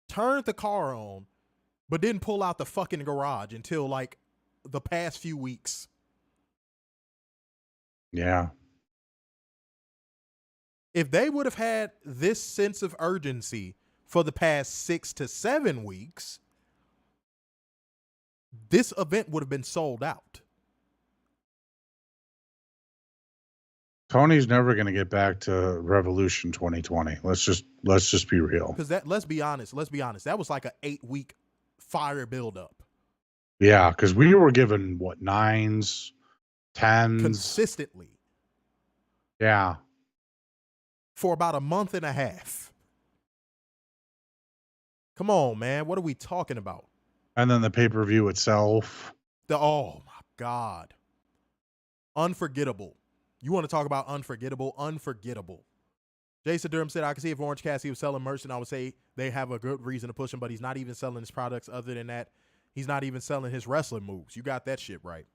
turned the car on, but didn't pull out the fucking garage until like the past few weeks. Yeah. If they would have had this sense of urgency for the past 6 to 7 weeks, this event would have been sold out. Tony's never going to get back to Revolution 2020. Let's just be real. Because let's be honest. That was like an 8-week fire buildup. Yeah, because we were given 9s, 10s consistently. Yeah. For about a month and a half. Come on, man. What are we talking about? And then the pay-per-view itself. Oh my God. Unforgettable. You want to talk about unforgettable? Unforgettable. Jason Durham said, I can see if Orange Cassidy was selling merch, and I would say they have a good reason to push him, but he's not even selling his products. Other than that, he's not even selling his wrestling moves. You got that shit right.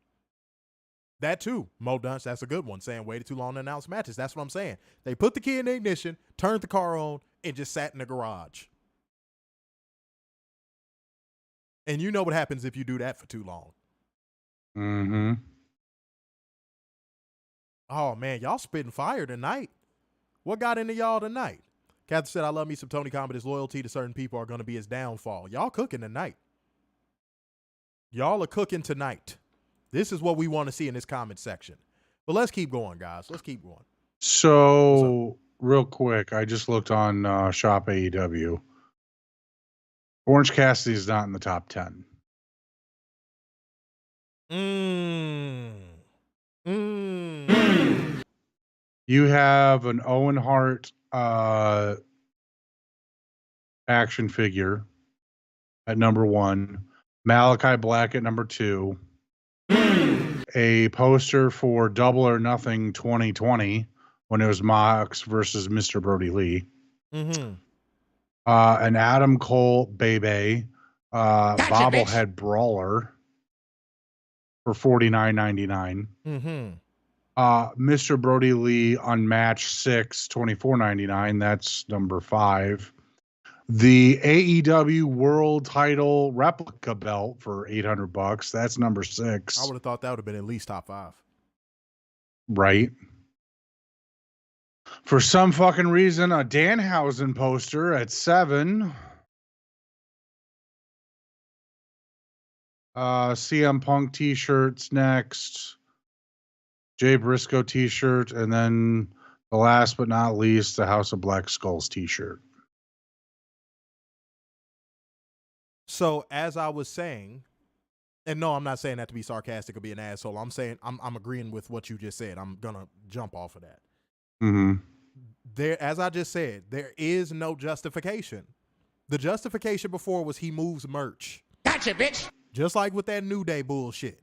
That too, Mo Dunce, that's a good one, saying waited too long to announce matches. That's what I'm saying. They put the key in the ignition, turned the car on, and just sat in the garage. And you know what happens if you do that for too long. Mm-hmm. Oh, man, y'all spitting fire tonight. What got into y'all tonight? Catherine said, I love me some Tony Khan, but his loyalty to certain people are going to be his downfall. Y'all cooking tonight. Y'all are cooking tonight. This is what we want to see in this comment section. But let's keep going, guys. Let's keep going. So, real quick, I just looked on Shop AEW. Orange Cassidy is not in the top 10. You have an Owen Hart action figure at number 1, Malachi Black at number 2, a poster for Double or Nothing 2020 when it was Mox versus Mr. Brody Lee, an Adam Cole Bebe bobblehead brawler for $49.99. Mr. Brody Lee Unmatched 6, $24.99. That's number 5. The AEW World Title replica belt for $800. That's number 6. I would have thought that would have been at least top 5. Right. For some fucking reason, a Danhausen poster at 7. CM Punk t-shirts next. Jay Briscoe t-shirt, and then the last but not least, the House of Black Skulls t-shirt. So as I was saying, and no, I'm not saying that to be sarcastic or be an asshole. I'm saying I'm agreeing with what you just said. I'm gonna jump off of that. There, as I just said, there is no justification. The justification before was he moves merch. Gotcha, bitch. Just like with that New Day bullshit.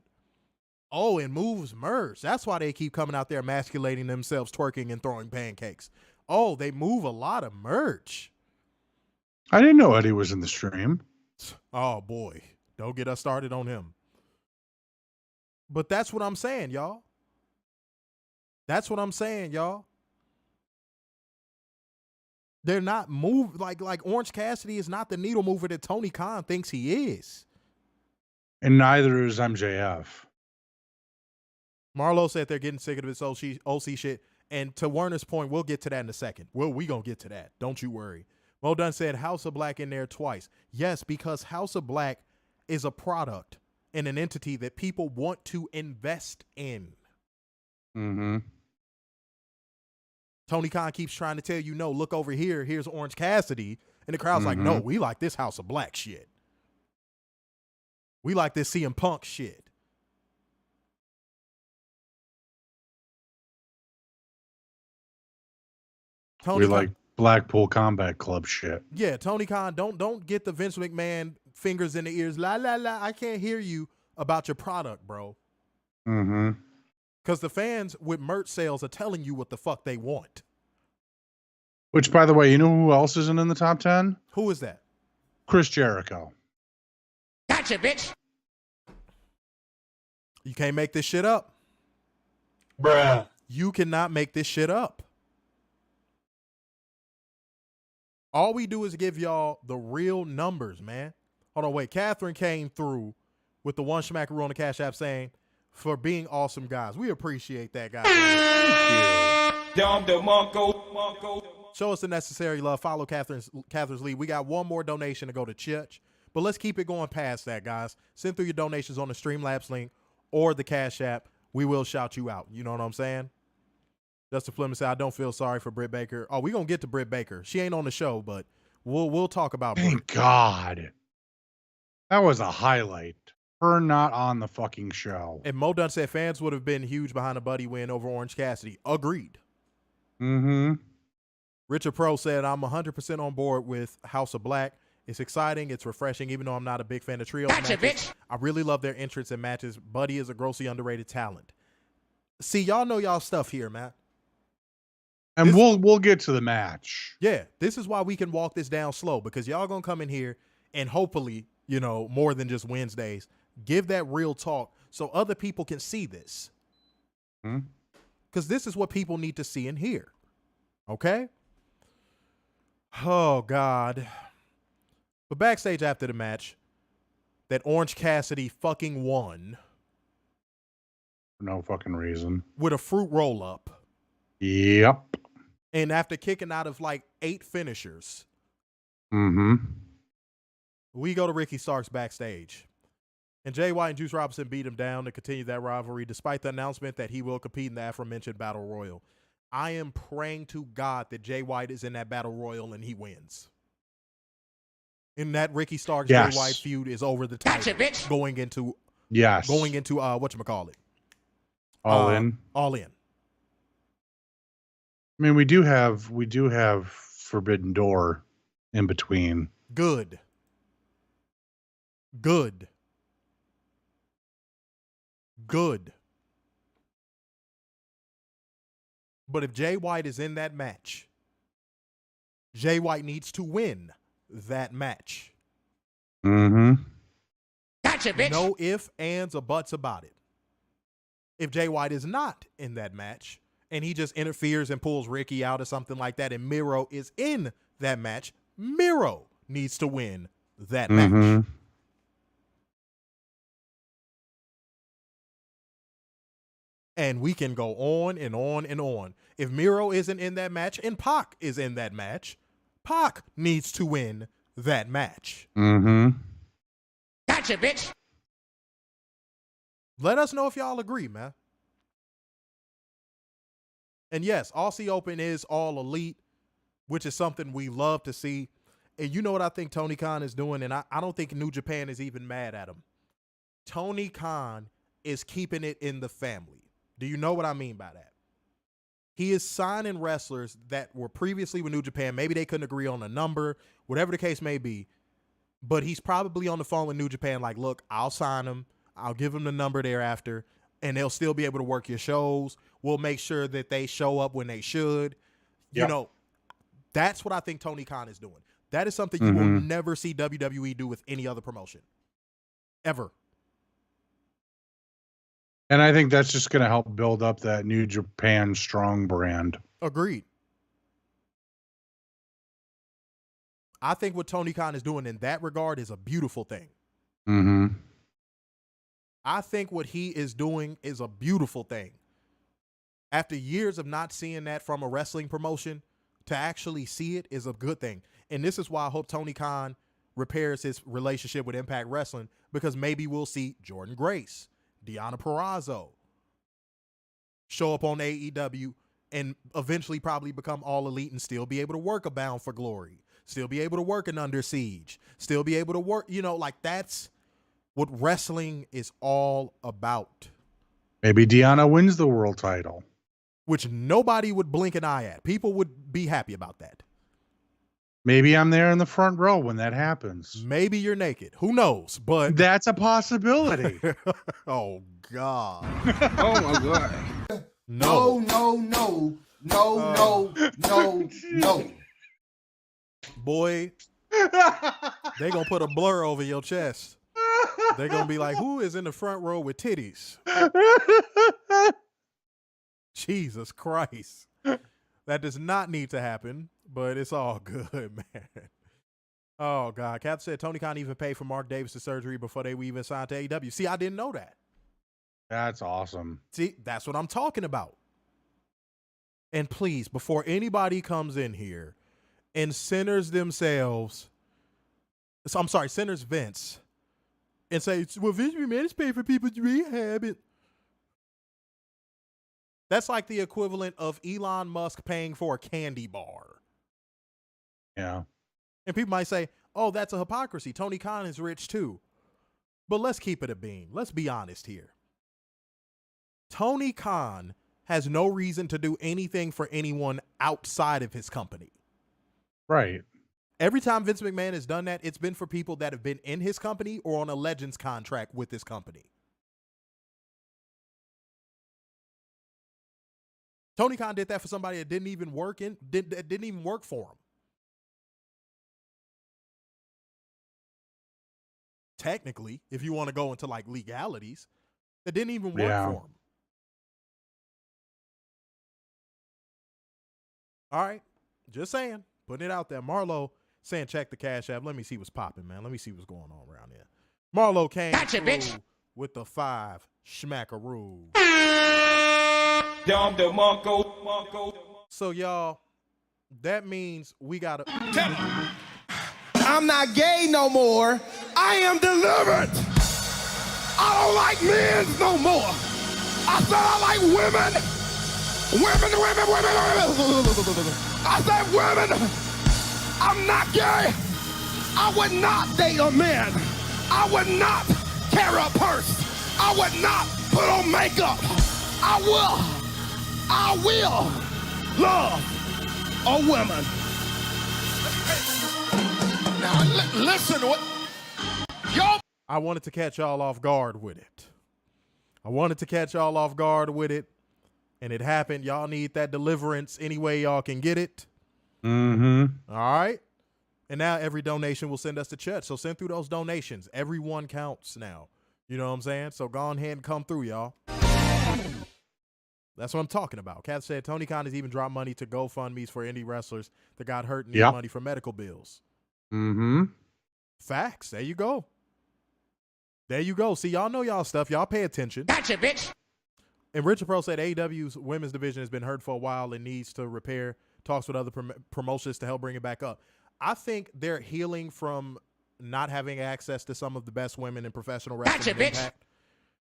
Oh, it moves merch. That's why they keep coming out there emasculating themselves, twerking and throwing pancakes. Oh, they move a lot of merch. I didn't know Eddie was in the stream. Oh, boy. Don't get us started on him. But that's what I'm saying, y'all. That's what I'm saying, y'all. They're not like Orange Cassidy is not the needle mover that Tony Khan thinks he is. And neither is MJF. Marlo said they're getting sick of this OC shit. And to Werner's point, we'll get to that in a second. Well, we gonna get to that. Don't you worry. Mo Dunn said House of Black in there twice. Yes, because House of Black is a product and an entity that people want to invest in. Tony Khan keeps trying to tell you, no, look over here. Here's Orange Cassidy. And the crowd's like, no, we like this House of Black shit. We like this CM Punk shit. We like Blackpool Combat Club shit. Yeah, Tony Khan, don't get the Vince McMahon fingers in the ears. La, la, la, I can't hear you about your product, bro. Because the fans with merch sales are telling you what the fuck they want. Which, by the way, you know who else isn't in the top 10? Who is that? Chris Jericho. Gotcha, bitch. You can't make this shit up. Bruh. You cannot make this shit up. All we do is give y'all the real numbers, man. Hold on, wait. Catherine came through with the one schmackaroo on the Cash App saying, for being awesome guys. We appreciate that, guys. Show us the necessary love. Follow Catherine's lead. We got one more donation to go to church, but let's keep it going past that, guys. Send through your donations on the Streamlabs link or the Cash App. We will shout you out. You know what I'm saying? Justin Fleming said, I don't feel sorry for Britt Baker. Oh, we're going to get to Britt Baker. She ain't on the show, but we'll talk about Britt. Thank God. That was a highlight. Her not on the fucking show. And Mo Dunn said fans would have been huge behind a Buddy win over Orange Cassidy. Agreed. Richard Pro said, I'm 100% on board with House of Black. It's exciting. It's refreshing, even though I'm not a big fan of trios matches. Bitch. I really love their entrance in matches. Buddy is a grossly underrated talent. See, y'all know y'all stuff here, man. And we'll get to the match. Yeah, this is why we can walk this down slow, because y'all going to come in here and hopefully, you know, more than just Wednesdays, give that real talk so other people can see this. Because this is what people need to see and hear. Okay? Oh, God. But backstage after the match, that Orange Cassidy fucking won. For no fucking reason. With a fruit roll-up. Yep. And after kicking out of like 8 finishers. We go to Ricky Starks backstage. And Jay White and Juice Robinson beat him down to continue that rivalry, despite the announcement that he will compete in the aforementioned Battle Royal. I am praying to God that Jay White is in that Battle Royal and he wins. And that Ricky Starks Jay White feud is over the title. Bitch. Going into whatchamacallit. All in. All in. I mean, we do have Forbidden Door in between. Good. But if Jay White is in that match, Jay White needs to win that match. Mm-hmm. Gotcha, bitch. No ifs, ands, or buts about it. If Jay White is not in that match and he just interferes and pulls Ricky out or something like that and Miro is in that match, Miro needs to win that match. And we can go on and on and on. If Miro isn't in that match and Pac is in that match, Pac needs to win that match. Mm-hmm. Gotcha, bitch. Let us know if y'all agree, man. And yes, Aussie Open is all elite, which is something we love to see. And you know what I think Tony Khan is doing? And I don't think New Japan is even mad at him. Tony Khan is keeping it in the family. Do you know what I mean by that? He is signing wrestlers that were previously with New Japan. Maybe they couldn't agree on a number, whatever the case may be. But he's probably on the phone with New Japan like, look, I'll sign him. I'll give them the number thereafter, and they'll still be able to work your shows. We'll make sure that they show up when they should. Yep. You know, that's what I think Tony Khan is doing. That is something you will never see WWE do with any other promotion. Ever. And I think that's just going to help build up that New Japan strong brand. Agreed. I think what Tony Khan is doing in that regard is a beautiful thing. Mm-hmm. I think what he is doing is a beautiful thing. After years of not seeing that from a wrestling promotion, to actually see it is a good thing. And this is why I hope Tony Khan repairs his relationship with Impact Wrestling, because maybe we'll see Jordan Grace, Deonna Purrazzo show up on AEW and eventually probably become all elite and still be able to work a Bound for Glory, still be able to work an Under Siege, still be able to work, you know, like that's what wrestling is all about. Maybe Deonna wins the world title. Which nobody would blink an eye at. People would be happy about that. Maybe I'm there in the front row when that happens. Maybe you're naked. Who knows? But that's a possibility. Oh, God. Oh, my God. No. No. Boy, they going to put a blur over your chest. They're going to be like, who is in the front row with titties? Jesus Christ. That does not need to happen, but it's all good, man. Oh, God. Cap said Tony Khan even paid for Mark Davis' surgery before they were even signed to AEW. See, I didn't know that. That's awesome. See, that's what I'm talking about. And please, before anybody comes in here and centers themselves, centers Vince, and say, well, Vince McMahon is paying for people to rehab it. That's like the equivalent of Elon Musk paying for a candy bar. Yeah. And people might say, oh, that's a hypocrisy. Tony Khan is rich too. But let's keep it a bean. Let's be honest here. Tony Khan has no reason to do anything for anyone outside of his company. Right. Every time Vince McMahon has done that, it's been for people that have been in his company or on a Legends contract with his company. Tony Khan did that for somebody that didn't even work for him. Technically, if you want to go into like legalities, that didn't even work for him. All right, just saying, putting it out there. Marlo saying check the Cash App. Let me see what's popping, man. Let me see what's going on around here. Marlo came Gotcha, through bitch. with the 5 schmackaroo. So y'all, that means we gotta. I'm not gay no more. I am delivered. I don't like men no more. I said I like women. Women. I said women. I'm not gay. I would not date a man. I would not carry a purse. I would not put on makeup. I will love a woman. Now, listen, what y'all. I wanted to catch y'all off guard with it. And it happened. Y'all need that deliverance any way y'all can get it. Mm-hmm. All right. And now every donation will send us to church. So send through those donations. Every one counts now. You know what I'm saying? So go ahead and come through, y'all. That's what I'm talking about. Kat said Tony Khan has even dropped money to GoFundMes for indie wrestlers that got hurt and need money for medical bills. Mm-hmm. Facts. There you go. See, y'all know y'all stuff. Y'all pay attention. Gotcha, bitch. And Richard Pro said AEW's women's division has been hurt for a while and needs to repair. Talks with other promotions to help bring it back up. I think they're healing from not having access to some of the best women in professional wrestling. Gotcha,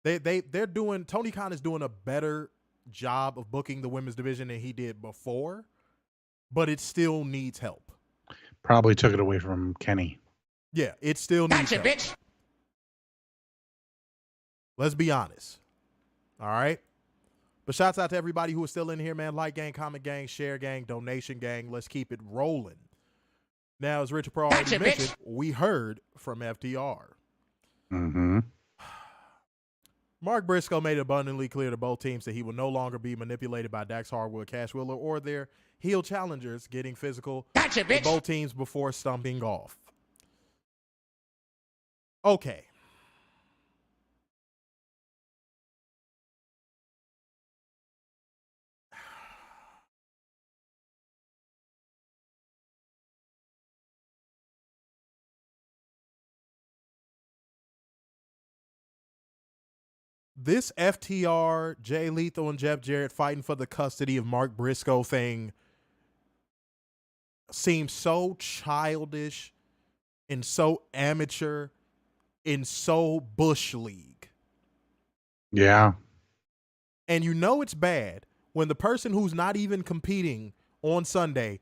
Impact. They're doing. Tony Khan is doing a better job of booking the women's division than he did before, but it still needs help. Probably took it away from Kenny. Yeah, it still needs Gotcha, help. bitch. Let's be honest. All right. But shouts out to everybody who is still in here, man. Like gang, comment gang, share gang, donation gang. Let's keep it rolling. Now, as Richard Pro already mentioned, we heard from FTR. Mm-hmm. Mark Briscoe made it abundantly clear to both teams that he will no longer be manipulated by Dax Harwood, Cash Wheeler, or their heel challengers getting physical with both teams before stumping off. Okay. This FTR, Jay Lethal, and Jeff Jarrett fighting for the custody of Mark Briscoe thing seems so childish and so amateur and so Bush League. Yeah. And you know it's bad when the person who's not even competing on Sunday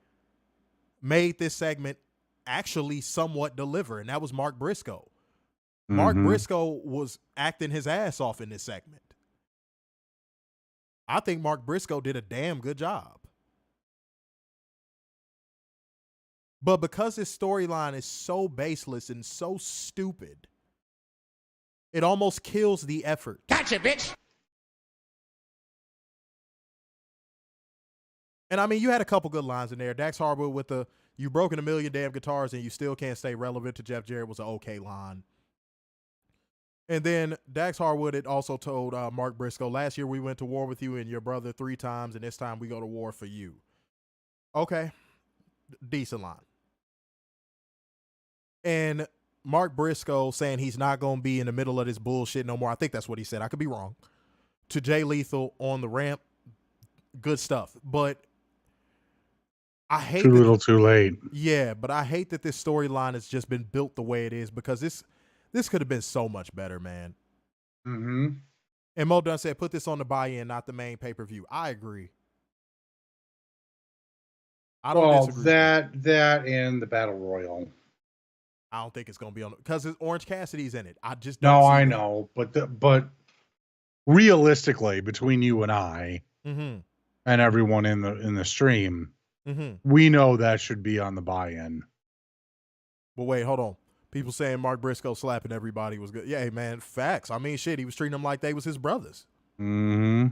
made this segment actually somewhat deliver, and that was Mark Briscoe. Mark Briscoe was acting his ass off in this segment. I think Mark Briscoe did a damn good job. But because his storyline is so baseless and so stupid, it almost kills the effort. Gotcha, bitch. And I mean, you had a couple good lines in there. Dax Harwood with the "you broken a million damn guitars and you still can't stay relevant" to Jeff Jarrett was an okay line. And then Dax Harwood had also told Mark Briscoe, "Last year we went to war with you and your brother 3 times, and this time we go to war for you." Okay. Decent line. And Mark Briscoe saying he's not going to be in the middle of this bullshit no more. I think that's what he said. I could be wrong. To Jay Lethal on the ramp. Good stuff. But I hate too little too late. Yeah, but I hate that this storyline has just been built the way it is, because this could have been so much better, man. Mm-hmm. And Mo Dunn said, put this on the buy-in, not the main pay-per-view. I agree. I don't disagree. That and the Battle Royal. I don't think it's going to be on, because Orange Cassidy's in it. I just don't see I that. know, but realistically, between you and I and everyone in the stream, we know that should be on the buy-in. But wait, hold on. People saying Mark Briscoe slapping everybody was good. Yeah, hey, man, facts. I mean, shit, he was treating them like they was his brothers. Mm-hmm.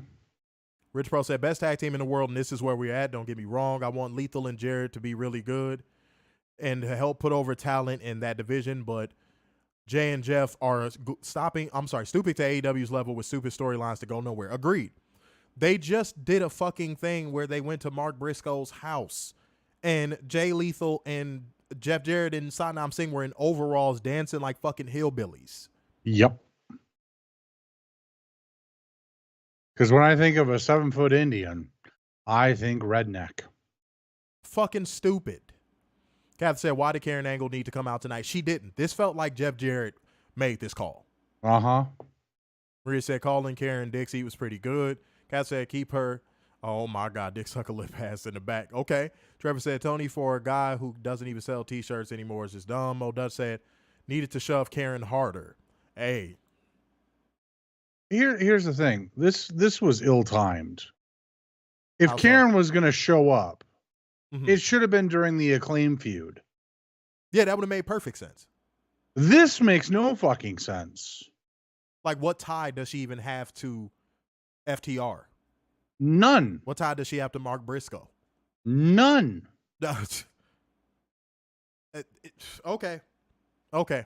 Rich Pro said, best tag team in the world, and this is where we're at. Don't get me wrong. I want Lethal and Jarrett to be really good and to help put over talent in that division, but Jay and Jeff are stooping to AEW's level with stupid storylines to go nowhere. Agreed. They just did a fucking thing where they went to Mark Briscoe's house, and Jay Lethal and Jeff Jarrett and Satnam Singh were in overalls dancing like fucking hillbillies. Yep. Because when I think of a 7-foot Indian, I think redneck. Fucking stupid. Kath said, why did Karen Angle need to come out tonight? She didn't. This felt like Jeff Jarrett made this call. Uh-huh. Maria said, calling Karen Dixie was pretty good. Kath said, keep her. Oh, my God. Dick sucker lip pass in the back. Okay. Trevor said, Tony, for a guy who doesn't even sell T-shirts anymore, is just dumb. Mo Dutch said, needed to shove Karen harder. Hey. Here's the thing. This was ill-timed. If How so? Karen was going to show up, Mhm. it should have been during the Acclaim feud. Yeah, that would have made perfect sense. This makes no fucking sense. Like, what tie does she even have to FTR? None. What tie does she have to Mark Briscoe? None. Okay. Okay.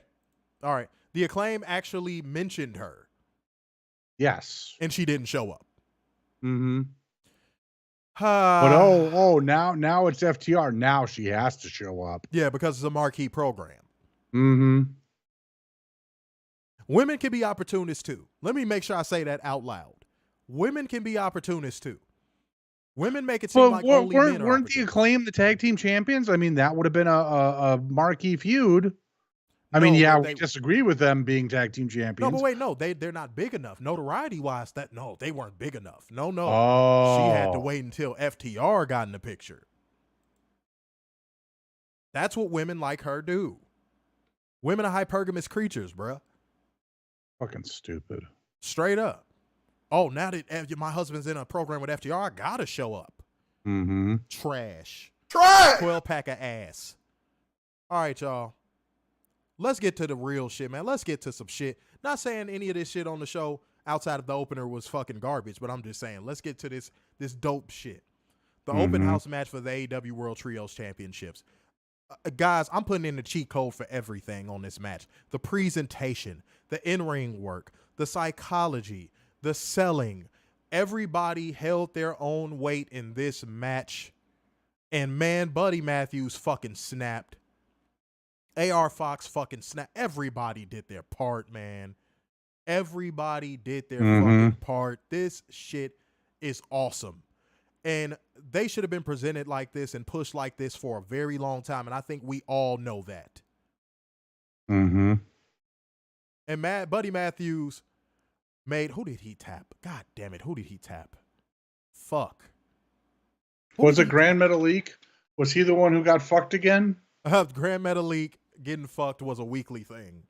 All right. The Acclaim actually mentioned her. Yes. And she didn't show up. Mm-hmm. But now it's FTR. Now she has to show up. Yeah, because it's a marquee program. Mm-hmm. Women can be opportunists too. Let me make sure I say that out loud. Women can be opportunists too. Women make it seem like only men are weren't the Acclaim the tag team champions? I mean, that would have been a marquee feud. I mean, yeah, we disagree with them being tag team champions. No, but wait, no, they're not big enough. Notoriety wise, they weren't big enough. No. Oh. She had to wait until FTR got in the picture. That's what women like her do. Women are hypergamous creatures, bruh. Fucking stupid. Straight up. Oh, now that my husband's in a program with FTR, I gotta show up. Mm-hmm. Trash. 12 pack of ass. All right, y'all. Let's get to the real shit, man. Let's get to some shit. Not saying any of this shit on the show outside of the opener was fucking garbage, but I'm just saying, let's get to this dope shit. The open house match for the AEW World Trios Championships. Guys, I'm putting in the cheat code for everything on this match. The presentation, the in-ring work, the psychology, the selling. Everybody held their own weight in this match. And man, Buddy Matthews fucking snapped. AR Fox fucking snapped. Everybody did their part, man. Everybody did their fucking part. This shit is awesome. And they should have been presented like this and pushed like this for a very long time. And I think we all know that. Mm-hmm. And Buddy Matthews made, who did he tap? God damn it. Who did he tap? Fuck. Was it Grand Metalik? Was he the one who got fucked again? Grand Metalik getting fucked was a weekly thing.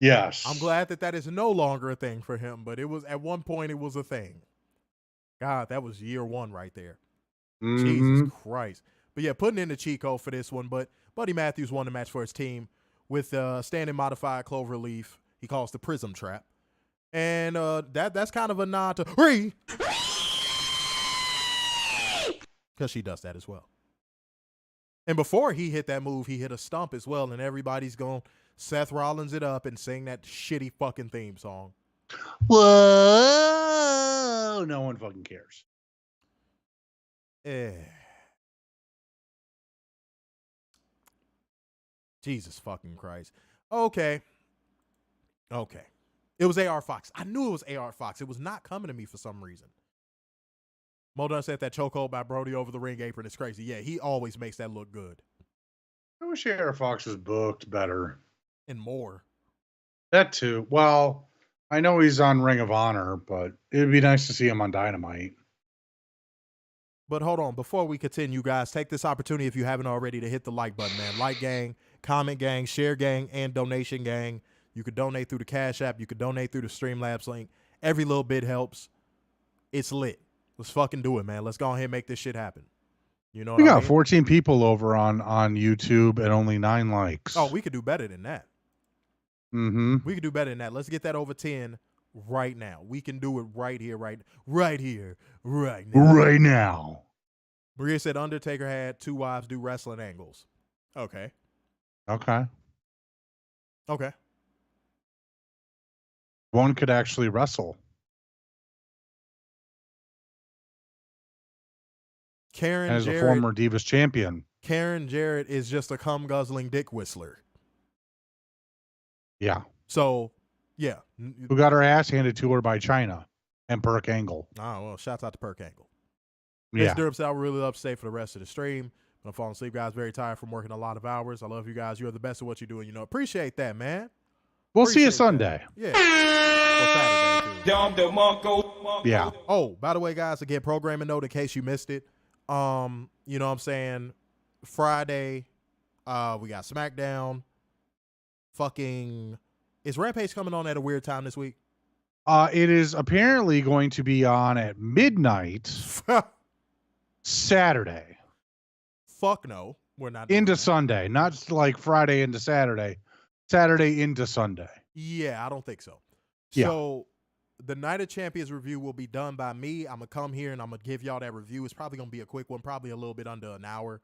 Yes. I'm glad that is no longer a thing for him, but it was at one point it was a thing. God, that was year one right there. Jesus Christ. But yeah, putting in the cheat code for this one, but Buddy Matthews won the match for his team with standing modified clover leaf. He calls the Prism Trap. And that's kind of a nod to Ree. Because she does that as well. And before he hit that move, he hit a stump as well, and everybody's going Seth Rollins it up and sing that shitty fucking theme song. Whoa! No one fucking cares. Jesus fucking Christ. Okay. It was AR Fox. I knew it was AR Fox. It was not coming to me for some reason. Modern said that chokehold by Brody over the ring apron is crazy. Yeah, he always makes that look good. I wish AR Fox was booked better. And more. That too. Well, I know he's on Ring of Honor, but it'd be nice to see him on Dynamite. But hold on. Before we continue, guys, take this opportunity, if you haven't already, to hit the like button, man. Like gang, comment gang, share gang, and donation gang. You could donate through the Cash App. You could donate through the Streamlabs link. Every little bit helps. It's lit. Let's fucking do it, man. Let's go ahead and make this shit happen. You know what we I got mean? 14 people over on YouTube and only 9 likes. Oh, we could do better than that. Mm-hmm. We could do better than that. Let's get that over 10 right now. We can do it right here, right now. Right now. Maria said Undertaker had 2 wives do wrestling angles. Okay. One could actually wrestle. Karen as Jarrett, a former Divas champion. Karen Jarrett is just a cum-guzzling dick whistler. Yeah. So, yeah. Who got her ass handed to her by China and Perk Angle. Oh, well, shouts out to Perk Angle. Yeah. Miss Durham said, I would really love to stay for the rest of the stream. I'm falling asleep, guys. Very tired from working a lot of hours. I love you guys. You're the best at what you're doing. You know, appreciate that, man. We'll see you Sunday. That. Yeah. Well, Saturday, too. Yeah. Oh, by the way, guys, again, programming note in case you missed it. You know what I'm saying? Friday, we got SmackDown. Is Rampage coming on at a weird time this week? It is apparently going to be on at midnight. Saturday. Fuck no. We're not doing Into that. Sunday. Not like Friday into Saturday. Saturday into Sunday. Yeah, I don't think so. Yeah. So the Night of Champions review will be done by me. I'm going to come here and I'm going to give y'all that review. It's probably going to be a quick one, probably a little bit under an hour.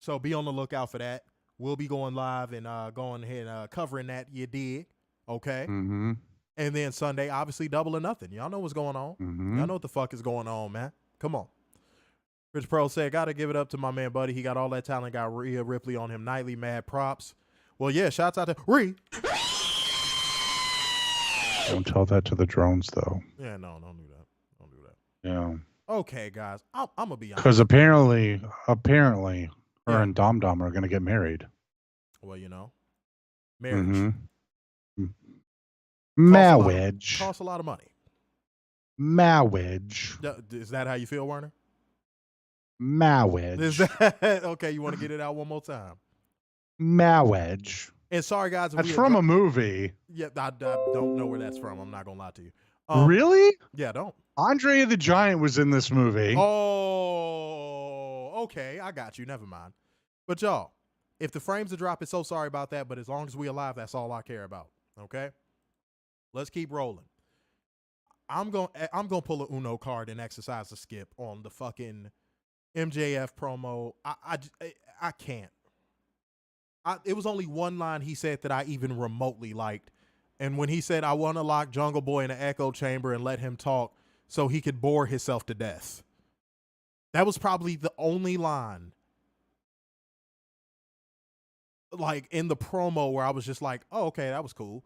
So be on the lookout for that. We'll be going live and going ahead and covering that. You dig? Okay. Mm-hmm. And then Sunday, obviously Double or Nothing. Y'all know what's going on. Mm-hmm. Y'all know what the fuck is going on, man. Come on. Rich Pro said, got to give it up to my man, buddy. He got all that talent. Got Rhea Ripley on him nightly. Mad props. Well, yeah, shouts out to Rhea. Don't tell that to the drones, though. Yeah, no, don't do that. Don't do that. Yeah. Okay, guys. I'm going to be honest. Because apparently, her Yeah. and Dom Dom are going to get married. Well, you know, marriage Mm-hmm. Marriage. costs a lot of money. Marriage. Is that how you feel, Werner? Marriage. Is that okay? You want to get it out one more time? Marriage. And sorry, guys. if That's we from address- a movie. Yeah, I don't know where that's from. I'm not gonna lie to you. Really? Yeah, don't. Andre the Giant was in this movie. Oh, okay. I got you. Never mind. But y'all, if the frames are dropping, so sorry about that. But as long as we alive, that's all I care about. Okay. Let's keep rolling. I'm gonna pull a Uno card and exercise a skip on the fucking MJF promo. I can't. It was only one line he said that I even remotely liked. And when he said, I want to lock Jungle Boy in an echo chamber and let him talk so he could bore himself to death. That was probably the only line like in the promo where I was just like, oh, okay, that was cool.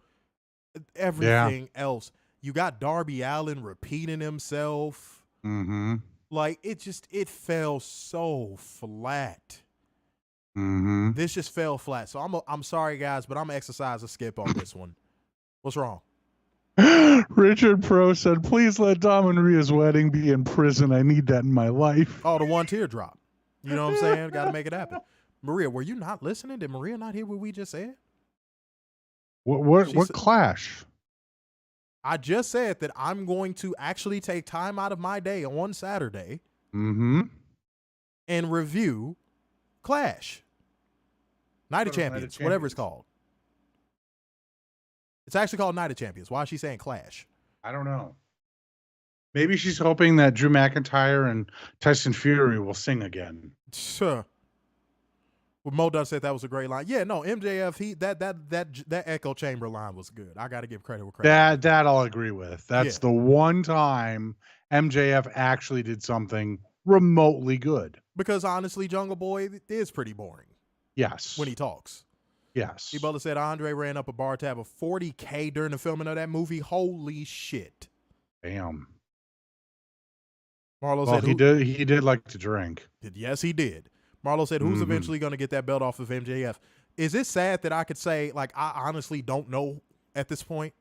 Everything else. You got Darby Allin repeating himself. Mm-hmm. Like it fell so flat. Mm-hmm. This just fell flat. So I'm sorry, guys, but I'm gonna exercise a skip on this one. What's wrong? Richard Pro said, please let Dom and Rhea's wedding be in prison. I need that in my life. Oh, the one teardrop. You know what I'm saying? Got to make it happen. Maria, were you not listening? Did Maria not hear what we just said? What said- clash? I just said that I'm going to actually take time out of my day on Saturday Mm-hmm. and review Clash. Night of Champions, whatever it's called. It's actually called Night of Champions. Why is she saying Clash? I don't know. Maybe she's hoping that Drew McIntyre and Tyson Fury will sing again. Sure. Well, Mo Dunn said that was a great line. Yeah, no, MJF, that echo chamber line was good. I got to give credit where credit. That I'll agree with. That's Yeah. the one time MJF actually did something remotely good. Because honestly, Jungle Boy is pretty boring Yes. when he talks. Yes. He Butler said Andre ran up a bar tab of $40K during the filming of that movie. Holy shit. Damn. Marlo Well, said he did like to drink. Yes, he did. Marlo said, who's eventually going to get that belt off of MJF? Is it sad that I could say, like, I honestly don't know at this point?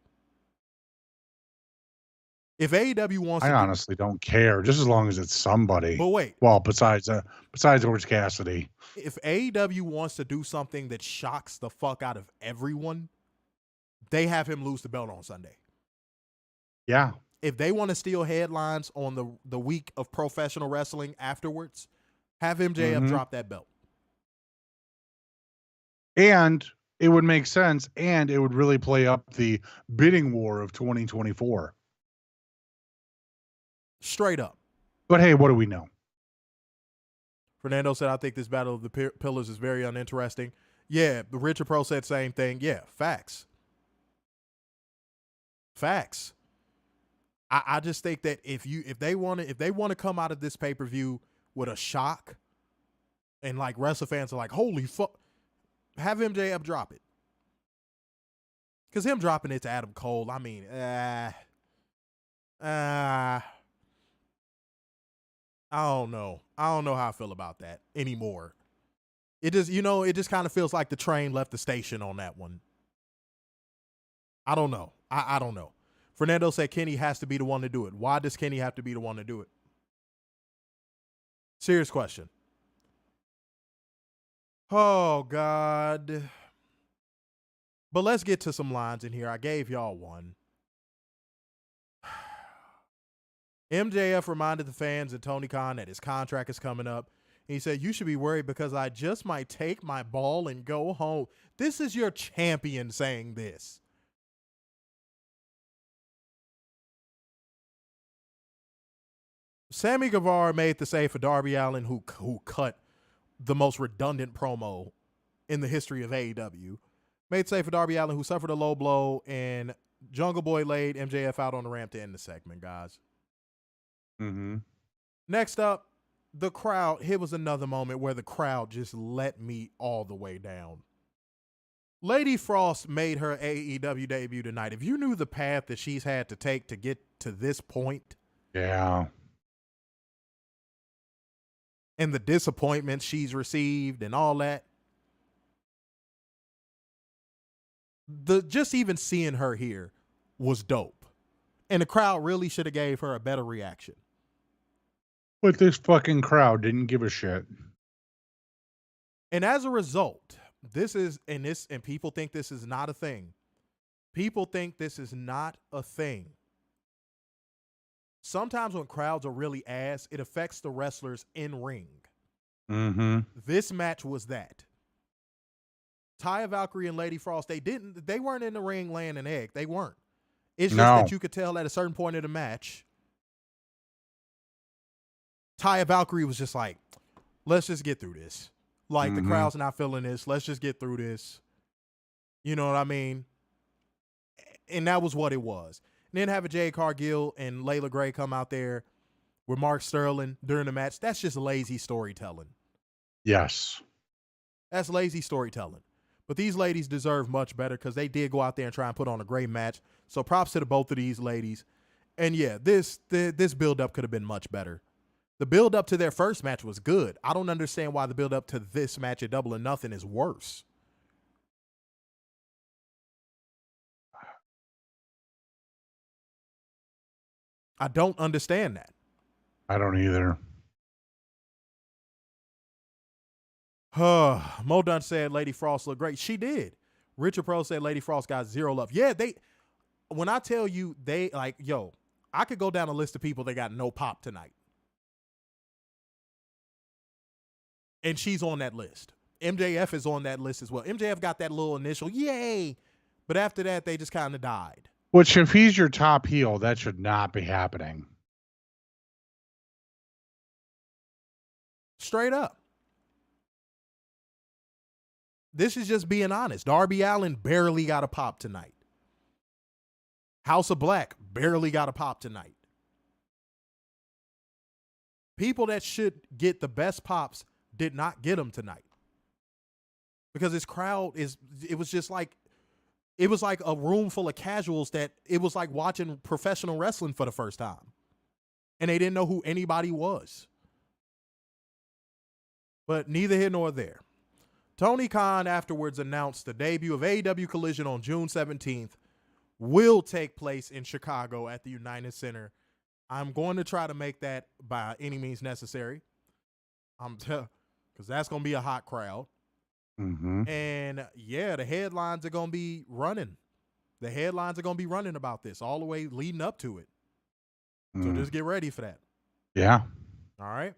If AEW wants I to honestly don't care, just as long as it's somebody. but wait, Well, besides Orange Cassidy. if AEW wants to do something that shocks the fuck out of everyone, they have him lose the belt on Sunday. Yeah. If they want to steal headlines on the week of professional wrestling afterwards, have MJF drop that belt. And it would make sense, and it would really play up the bidding war of 2024. Straight up. But hey, what do we know? Fernando said, I think this Battle of the Pillars is very uninteresting. Yeah, the Richard Pro said same thing. Yeah, facts. Facts. I just think that if they want to come out of this pay-per-view with a shock and like wrestler fans are like, holy fuck, have MJF drop it. Because him dropping it to Adam Cole, I mean, I don't know. I don't know how I feel about that anymore. It just kind of feels like the train left the station on that one. I don't know. I don't know. Fernando said Kenny has to be the one to do it. Why does Kenny have to be the one to do it? Serious question. Oh, God. But let's get to some lines in here. I gave y'all one. MJF reminded the fans and Tony Khan that his contract is coming up. He said, you should be worried because I just might take my ball and go home. This is your champion saying this. Sammy Guevara made the save for Darby Allin, who cut the most redundant promo in the history of AEW. Made the save for Darby Allin, who suffered a low blow, and Jungle Boy laid MJF out on the ramp to end the segment, guys. Mm-hmm. Next up, the crowd. Here was another moment where the crowd just let me all the way down. Lady Frost made her AEW debut tonight. If you knew the path that she's had to take to get to this point. Yeah. And the disappointment she's received and all that. Just even seeing her here was dope. And the crowd really should have gave her a better reaction. But this fucking crowd didn't give a shit. And as a result, and people think this is not a thing. People think this is not a thing. Sometimes when crowds are really ass, it affects the wrestlers in ring. Mm-hmm. This match was that. Taya Valkyrie and Lady Frost, they weren't in the ring laying an egg. They weren't. It's just that you could tell at a certain point of the match, Taya Valkyrie was just like, let's just get through this. Like, the crowd's not feeling this. Let's just get through this. You know what I mean? And that was what it was. And then having Jade Cargill and Layla Gray come out there with Mark Sterling during the match, that's just lazy storytelling. Yes. That's lazy storytelling. But these ladies deserve much better because they did go out there and try and put on a great match. So props to both of these ladies. And yeah, this build-up could have been much better. The build-up to their first match was good. I don't understand why the build-up to this match at Double or Nothing is worse. I don't understand that. I don't either. Mo Dunn said Lady Frost looked great. She did. Richard Pro said Lady Frost got zero love. Yeah, when I tell you I could go down a list of people that got no pop tonight. And she's on that list. MJF is on that list as well. MJF got that little initial, yay. But after that, they just kind of died. Which, if he's your top heel, that should not be happening. Straight up. This is just being honest. Darby Allin barely got a pop tonight. House of Black barely got a pop tonight. People that should get the best pops did not get them tonight. Because this crowd it was like a room full of casuals that it was like watching professional wrestling for the first time. And they didn't know who anybody was. But neither here nor there. Tony Khan afterwards announced the debut of AEW Collision on June 17th will take place in Chicago at the United Center. I'm going to try to make that by any means necessary. Because that's going to be a hot crowd. Mm-hmm. And yeah, the headlines are going to be running. The headlines are going to be running about this all the way leading up to it. So just get ready for that. Yeah. All right.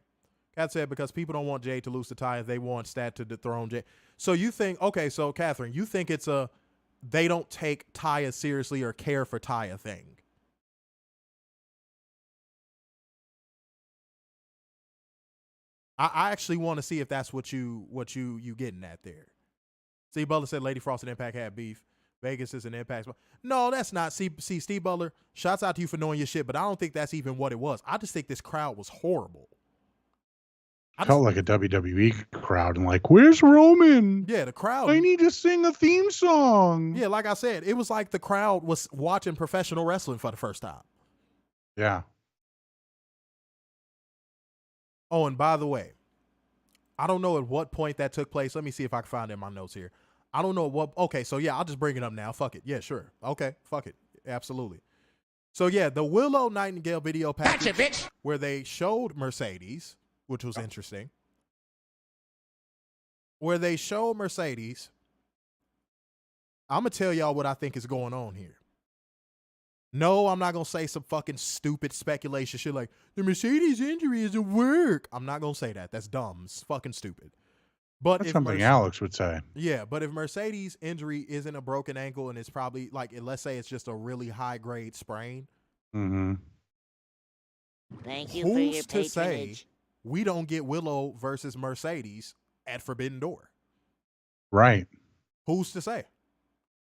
Kat said because people don't want Jay to lose to Taya, they want Stat to dethrone Jay. So you think, okay, so Catherine, you think it's they don't take Taya seriously or care for Taya thing? I actually want to see if that's what you getting at there. Steve Butler said Lady Frost and Impact had beef. Vegas is an Impact. No, that's not. See, Steve Butler, shouts out to you for knowing your shit, but I don't think that's even what it was. I just think this crowd was horrible. Felt like a WWE crowd and like, where's Roman? Yeah, the crowd. I need to sing a theme song. Yeah, like I said, it was like the crowd was watching professional wrestling for the first time. Yeah. Oh, and by the way, I don't know at what point that took place. Let me see if I can find it in my notes here. I don't know what. Okay, so yeah, I'll just bring it up now. Fuck it. Yeah, sure. Okay, fuck it. Absolutely. So yeah, the Willow Nightingale video package Gotcha, bitch. where they showed Mercedes, which was interesting. Where they showed Mercedes. I'm going to tell y'all what I think is going on here. No, I'm not going to say some fucking stupid speculation shit like the Mercedes injury is a work. I'm not going to say that. That's dumb. It's fucking stupid. But That's if something Alex would say. Yeah, but if Mercedes injury isn't a broken ankle and it's probably like, let's say it's just a really high grade sprain. Mm-hmm. Thank you for your Who's to say patronage. we don't get Willow versus Mercedes at Forbidden Door? Right. Who's to say?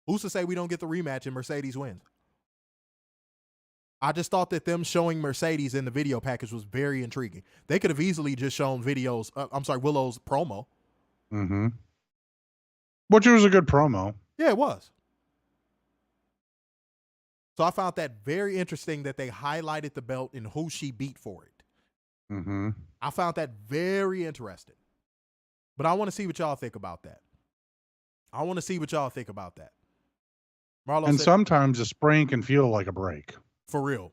Who's to say we don't get the rematch and Mercedes wins? I just thought that them showing Mercedes in the video package was very intriguing. They could have easily just shown Willow's promo. Mm-hmm. Which was a good promo. Yeah, it was. So I found that very interesting that they highlighted the belt and who she beat for it. Mm-hmm. I found that very interesting. But I want to see what y'all think about that. Marlo And said, sometimes a sprain can feel like a break. For real.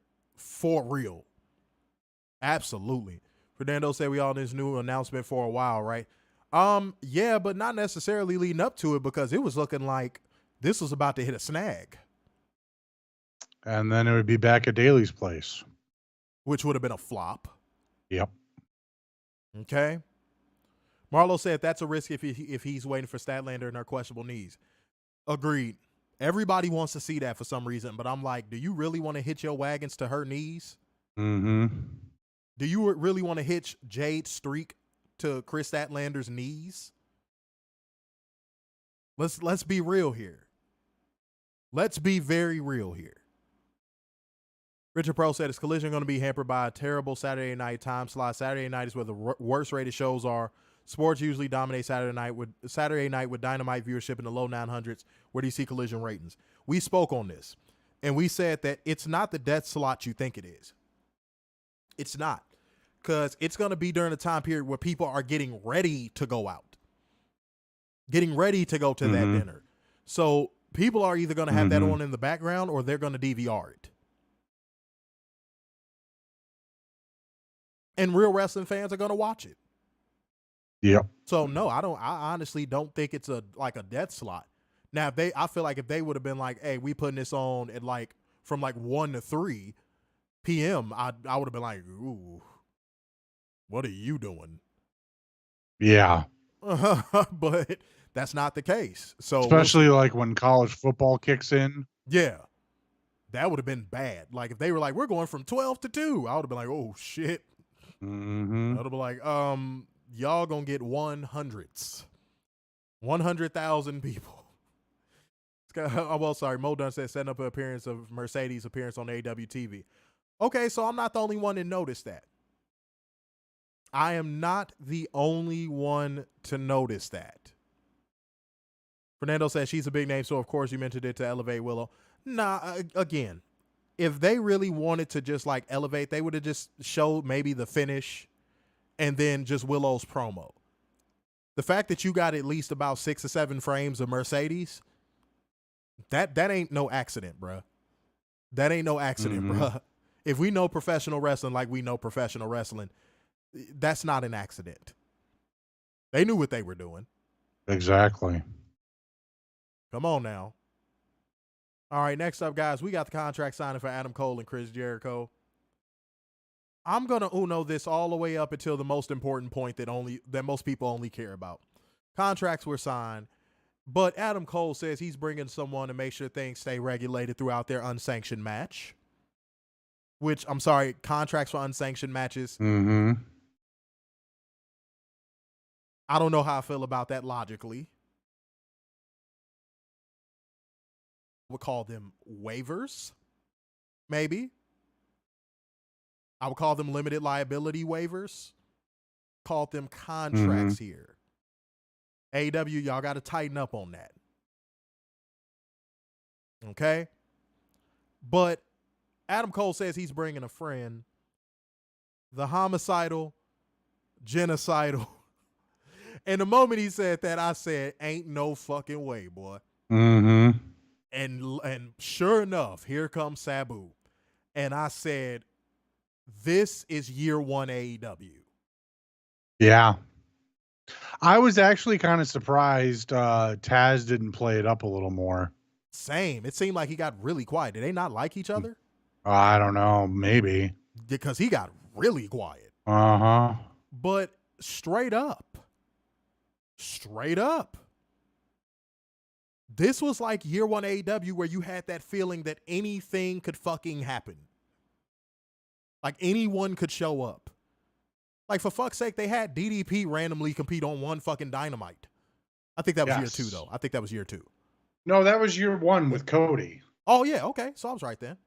Absolutely. Fernando said we all this new announcement for a while, right? Yeah, but not necessarily leading up to it because it was looking like this was about to hit a snag. And then it would be back at Daly's place. Which would have been a flop. Yep. Okay. Marlo said that's a risk if he's waiting for Statlander and her questionable knees. Agreed. Everybody wants to see that for some reason, but I'm like, do you really want to hitch your wagons to her knees? Mm-hmm. Do you really want to hitch Jade Streak to Chris Statlander's knees? Let's be real here. Let's be very real here. Richard Pro said, is Collision going to be hampered by a terrible Saturday night time slot? Saturday night is where the worst rated shows are. Sports usually dominate Saturday night with Dynamite viewership in the low 900s. Where do you see Collision ratings? We spoke on this, and we said that it's not the death slot you think it is. It's not, because it's going to be during a time period where people are getting ready to go out, getting ready to go to that dinner. So people are either going to have that on in the background or they're going to DVR it. And real wrestling fans are going to watch it. Yep. So no, I honestly don't think it's a death slot. Now I feel like if they would have been like, hey, we putting this on at from 1 to 3 p.m., I would have been like, ooh, what are you doing? Yeah. But that's not the case. So especially when college football kicks in. Yeah. That would have been bad. Like if they were like, we're going from 12 to 2, I would have been like, oh shit. Mm-hmm. I would have been like, y'all gonna get 100,000 people. Well, sorry, Mo Dunn said setting up an appearance of Mercedes appearance on AEW TV. Okay, so I'm not the only one that noticed that. I am not the only one to notice that. Fernando says she's a big name, so of course you mentioned it to elevate Willow. Nah, again, if they really wanted to just elevate, they would have just showed maybe the finish and then just Willow's promo. The fact that you got at least about 6 or 7 frames of Mercedes, that ain't no accident, bruh. That ain't no accident, bruh. If we know professional wrestling like we know professional wrestling, that's not an accident. They knew what they were doing. Exactly. Come on now. All right, next up, guys, we got the contract signing for Adam Cole and Chris Jericho. I'm going to Uno this all the way up until the most important point that most people only care about. Contracts were signed, but Adam Cole says he's bringing someone to make sure things stay regulated throughout their unsanctioned match. Which, I'm sorry, contracts for unsanctioned matches. Mm-hmm. I don't know how I feel about that logically. Would call them waivers, maybe. I would call them limited liability waivers. Called them contracts here. AEW, y'all got to tighten up on that. Okay? But Adam Cole says he's bringing a friend. The homicidal, genocidal. And the moment he said that, I said, ain't no fucking way, boy. Mm-hmm. And sure enough, here comes Sabu. And I said, this is year one AEW. Yeah. I was actually kind of surprised Taz didn't play it up a little more. Same. It seemed like he got really quiet. Did they not like each other? I don't know. Maybe. Because he got really quiet. Uh-huh. But straight up, this was like year one AEW where you had that feeling that anything could fucking happen. Like anyone could show up. Like for fuck's sake, they had DDP randomly compete on one fucking Dynamite. I think that was year 2 though. I think that was year 2. No, that was year 1 with Cody. Oh yeah, okay. So I was right then.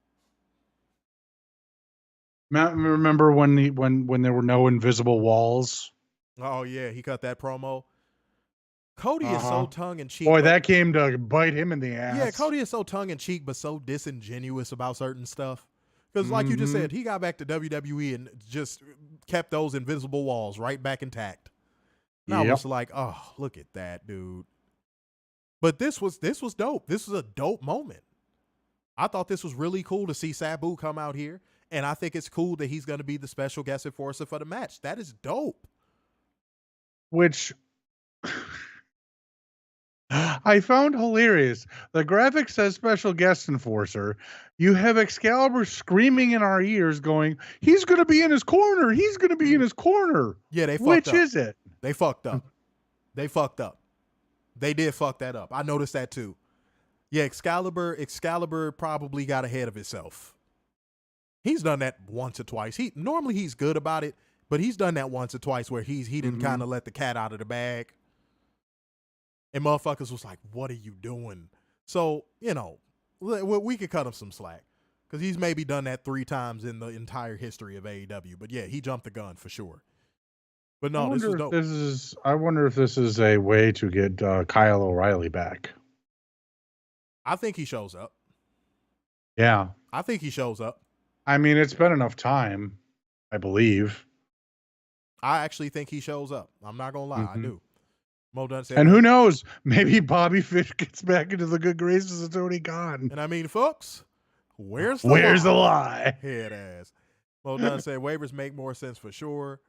Remember when there were no invisible walls? Oh yeah, he cut that promo. Cody is so tongue-in-cheek. Boy, that came to bite him in the ass. Yeah, Cody is so tongue-in-cheek, but so disingenuous about certain stuff. Because like you just said, he got back to WWE and just kept those invisible walls right back intact. And I was like, oh, look at that, dude. But this was dope. This was a dope moment. I thought this was really cool to see Sabu come out here. And I think it's cool that he's going to be the special guest enforcer for the match. That is dope. Which I found hilarious. The graphic says special guest enforcer. You have Excalibur screaming in our ears going, he's going to be in his corner. He's going to be in his corner. Yeah, they fucked Which up. is it? They fucked up. They fucked up. They did fuck that up. I noticed that too. Yeah, Excalibur probably got ahead of himself. He's done that once or twice. Normally he's good about it, but he's done that once or twice where he didn't kind of let the cat out of the bag. And motherfuckers was like, what are you doing? So, you know, we could cut him some slack because he's maybe done that 3 times in the entire history of AEW. But yeah, he jumped the gun for sure. But no, this was dope. I wonder if this is a way to get Kyle O'Reilly back. I think he shows up. Yeah. I think he shows up. I mean, it's been enough time, I believe. I actually think he shows up. I'm not going to lie. I do. Mo Dunn said, and who knows? Maybe Bobby Fish gets back into the good graces of Tony Khan. And I mean, folks, where's the lie? Head ass. Mo Dunn said, waivers make more sense for sure.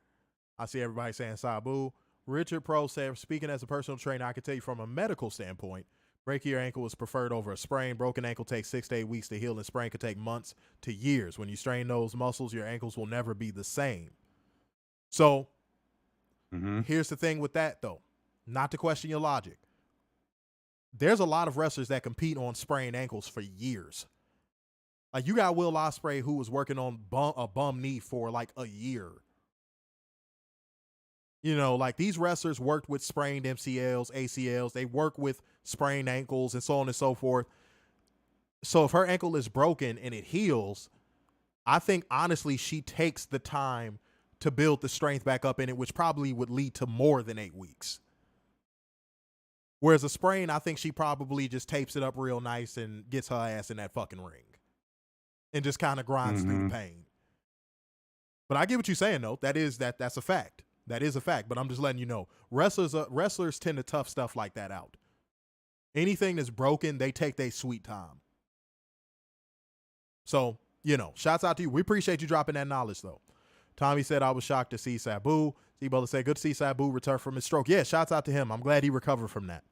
I see everybody saying Sabu. Richard Pro said, speaking as a personal trainer, I can tell you from a medical standpoint, break your ankle is preferred over a sprain. Broken ankle takes 6 to 8 weeks to heal, and sprain could take months to years. When you strain those muscles, your ankles will never be the same. So here's the thing with that, though. Not to question your logic. There's a lot of wrestlers that compete on sprained ankles for years. Like you got Will Ospreay who was working on a bum knee for like a year. You know, like these wrestlers worked with sprained MCLs, ACLs. They work with sprained ankles and so on and so forth. So if her ankle is broken and it heals, I think honestly she takes the time to build the strength back up in it, which probably would lead to more than 8 weeks. Whereas a sprain, I think she probably just tapes it up real nice and gets her ass in that fucking ring and just kind of grinds through the pain. But I get what you're saying, though. That's a fact. That is a fact. But I'm just letting you know, wrestlers tend to tough stuff like that out. Anything that's broken, they take their sweet time. So, you know, shouts out to you. We appreciate you dropping that knowledge, though. Tommy said, I was shocked to see Sabu. C-Butler said, good to see Sabu return from his stroke. Yeah, shouts out to him. I'm glad he recovered from that.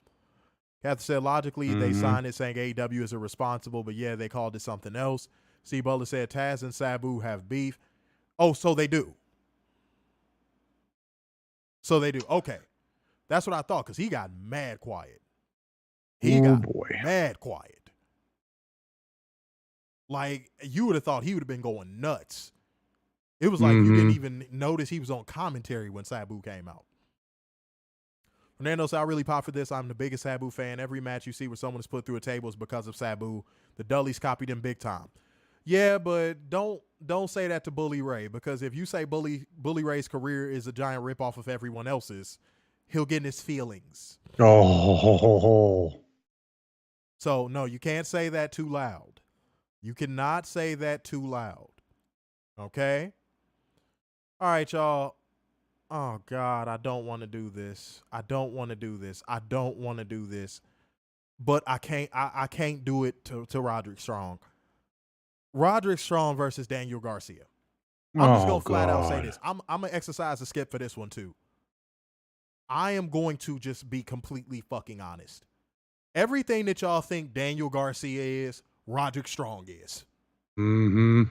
Catherine said, logically, they signed it saying AEW is irresponsible, but yeah, they called it something else. C-Butler said, Taz and Sabu have beef. Oh, so they do. So they do. Okay. That's what I thought, because he got mad quiet. Mad quiet. Like, you would have thought he would have been going nuts. It was like you didn't even notice he was on commentary when Sabu came out. Fernando said, I really pop for this. I'm the biggest Sabu fan. Every match you see where someone is put through a table is because of Sabu. The Dudleys copied him big time. Yeah, but don't say that to Bully Ray, because if you say Bully Ray's career is a giant ripoff of everyone else's, he'll get in his feelings. Oh. So, no, you can't say that too loud. You cannot say that too loud. Okay? All right, y'all. Oh, God, I don't want to do this. But I can't do it to Roderick Strong. Roderick Strong versus Daniel Garcia. I'm just going to flat out say this. I'm going to exercise a skip for this one, too. I am going to just be completely fucking honest. Everything that y'all think Daniel Garcia is, Roderick Strong is. Mm-hmm.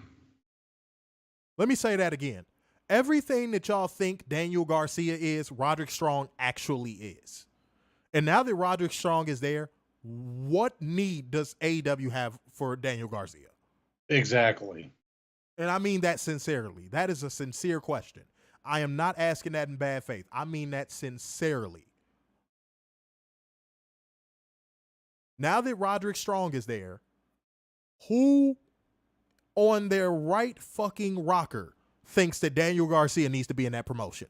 Let me say that again. Everything that y'all think Daniel Garcia is, Roderick Strong actually is. And now that Roderick Strong is there, what need does AEW have for Daniel Garcia? Exactly. And I mean that sincerely. That is a sincere question. I am not asking that in bad faith. I mean that sincerely. Now that Roderick Strong is there, who on their right fucking rocker thinks that Daniel Garcia needs to be in that promotion?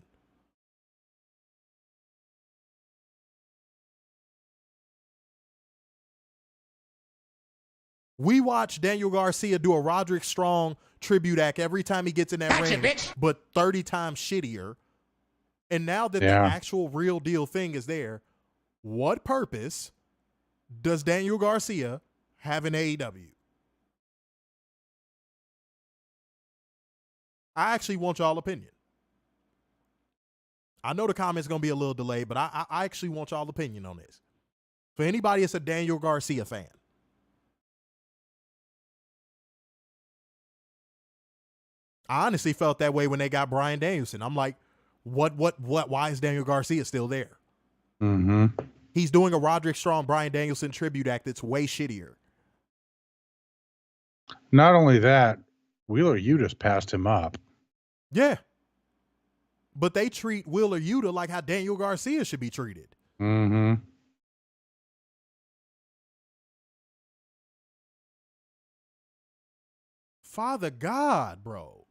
We watch Daniel Garcia do a Roderick Strong tribute act every time he gets in that Gotcha, ring, bitch. but 30 times shittier. And now that the actual real deal thing is there, what purpose does Daniel Garcia have in AEW? I actually want y'all opinion. I know the comment's going to be a little delayed, but I actually want y'all opinion on this. For anybody that's a Daniel Garcia fan, I honestly felt that way when they got Bryan Danielson. I'm like, why is Daniel Garcia still there? Mm-hmm. He's doing a Roderick Strong, Bryan Danielson tribute act that's way shittier. Not only that, Wheeler Yutas passed him up. Yeah. But they treat Wheeler Yuta like how Daniel Garcia should be treated. Mm-hmm. Father God, bro.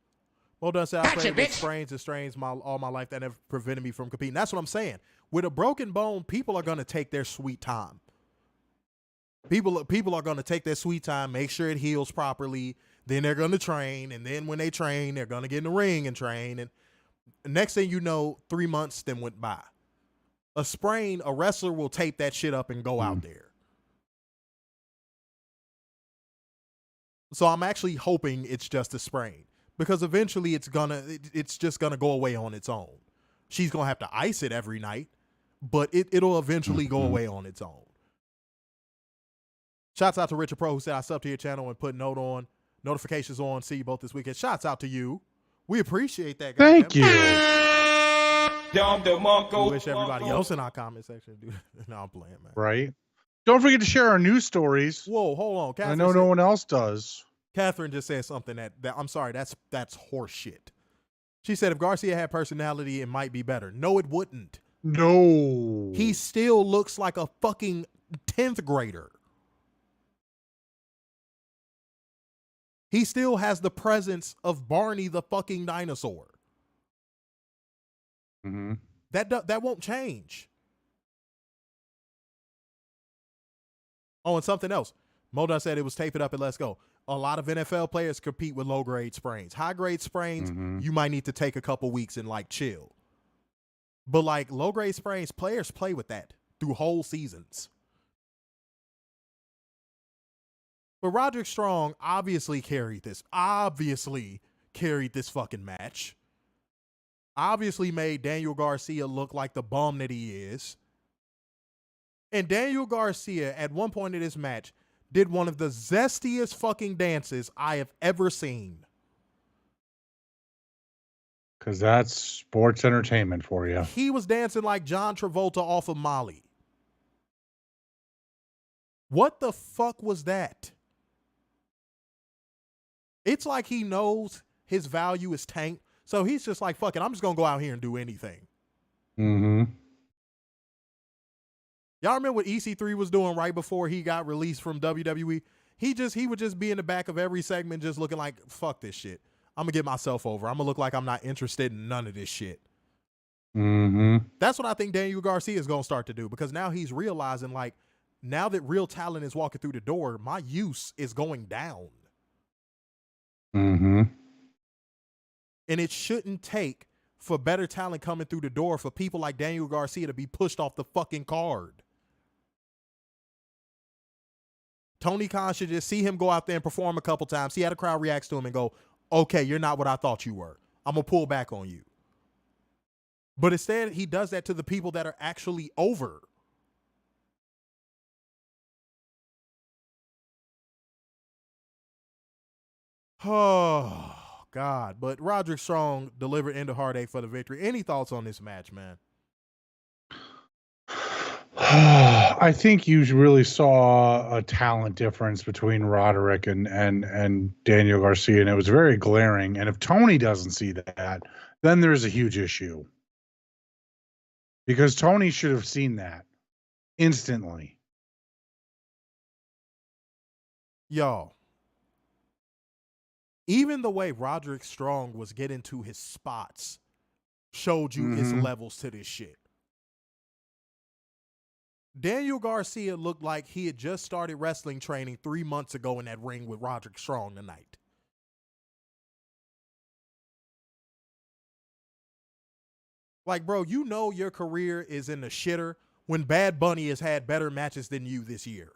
Well done, said I Gotcha, played with bitch. sprains and strains all my life that never prevented me from competing. That's what I'm saying. With a broken bone, people are going to take their sweet time. People are going to take their sweet time, make sure it heals properly. Then they're going to train. And then when they train, they're going to get in the ring and train. And next thing you know, 3 months then went by. A sprain, a wrestler will tape that shit up and go out there. So I'm actually hoping it's just a sprain, because eventually it's just gonna go away on its own. She's gonna have to ice it every night, but it'll eventually go away on its own. Shouts out to Richard Pro, who said I subbed to your channel and put notifications on. See you both this weekend. Shouts out to you. We appreciate that, guys. Thank you. We wish everybody else in our comment section do. No, I'm playing, man. Right. Don't forget to share our news stories. Whoa, hold on. I know no one else does. Catherine just said something that I'm sorry, that's horse shit. She said if Garcia had personality, it might be better. No, it wouldn't. No. He still looks like a fucking 10th grader. He still has the presence of Barney the fucking dinosaur. Mm-hmm. That won't change. Oh, and something else. Modon said it was tape it up and let's go. A lot of NFL players compete with low-grade sprains. High-grade sprains, you might need to take a couple weeks and, like, chill. But, like, low-grade sprains, players play with that through whole seasons. But Roderick Strong obviously carried this fucking match. Obviously made Daniel Garcia look like the bum that he is. And Daniel Garcia, at one point in this match, did one of the zestiest fucking dances I have ever seen. Because that's sports entertainment for you. He was dancing like John Travolta off of Molly. What the fuck was that? It's like he knows his value is tanked, so he's just like, fuck it, I'm just going to go out here and do anything. Mm-hmm. Y'all remember what EC3 was doing right before he got released from WWE? He would just be in the back of every segment just looking like, fuck this shit. I'm going to get myself over. I'm going to look like I'm not interested in none of this shit. Mm-hmm. That's what I think Daniel Garcia is going to start to do, because now he's realizing, like, now that real talent is walking through the door, my use is going down. Mm-hmm. And it shouldn't take for better talent coming through the door for people like Daniel Garcia to be pushed off the fucking card. Tony Khan should just see him go out there and perform a couple times. See how the crowd reacts to him and go, okay, you're not what I thought you were. I'm going to pull back on you. But instead, he does that to the people that are actually over. Oh, God. But Roderick Strong delivered End of Heartache for the victory. Any thoughts on this match, man? I think you really saw a talent difference between Roderick and Daniel Garcia, and it was very glaring. And if Tony doesn't see that, then there's a huge issue. Because Tony should have seen that instantly. Y'all, even the way Roderick Strong was getting to his spots showed you his levels to this shit. Daniel Garcia looked like he had just started wrestling training 3 months ago in that ring with Roderick Strong tonight. Like, bro, you know your career is in the shitter when Bad Bunny has had better matches than you this year.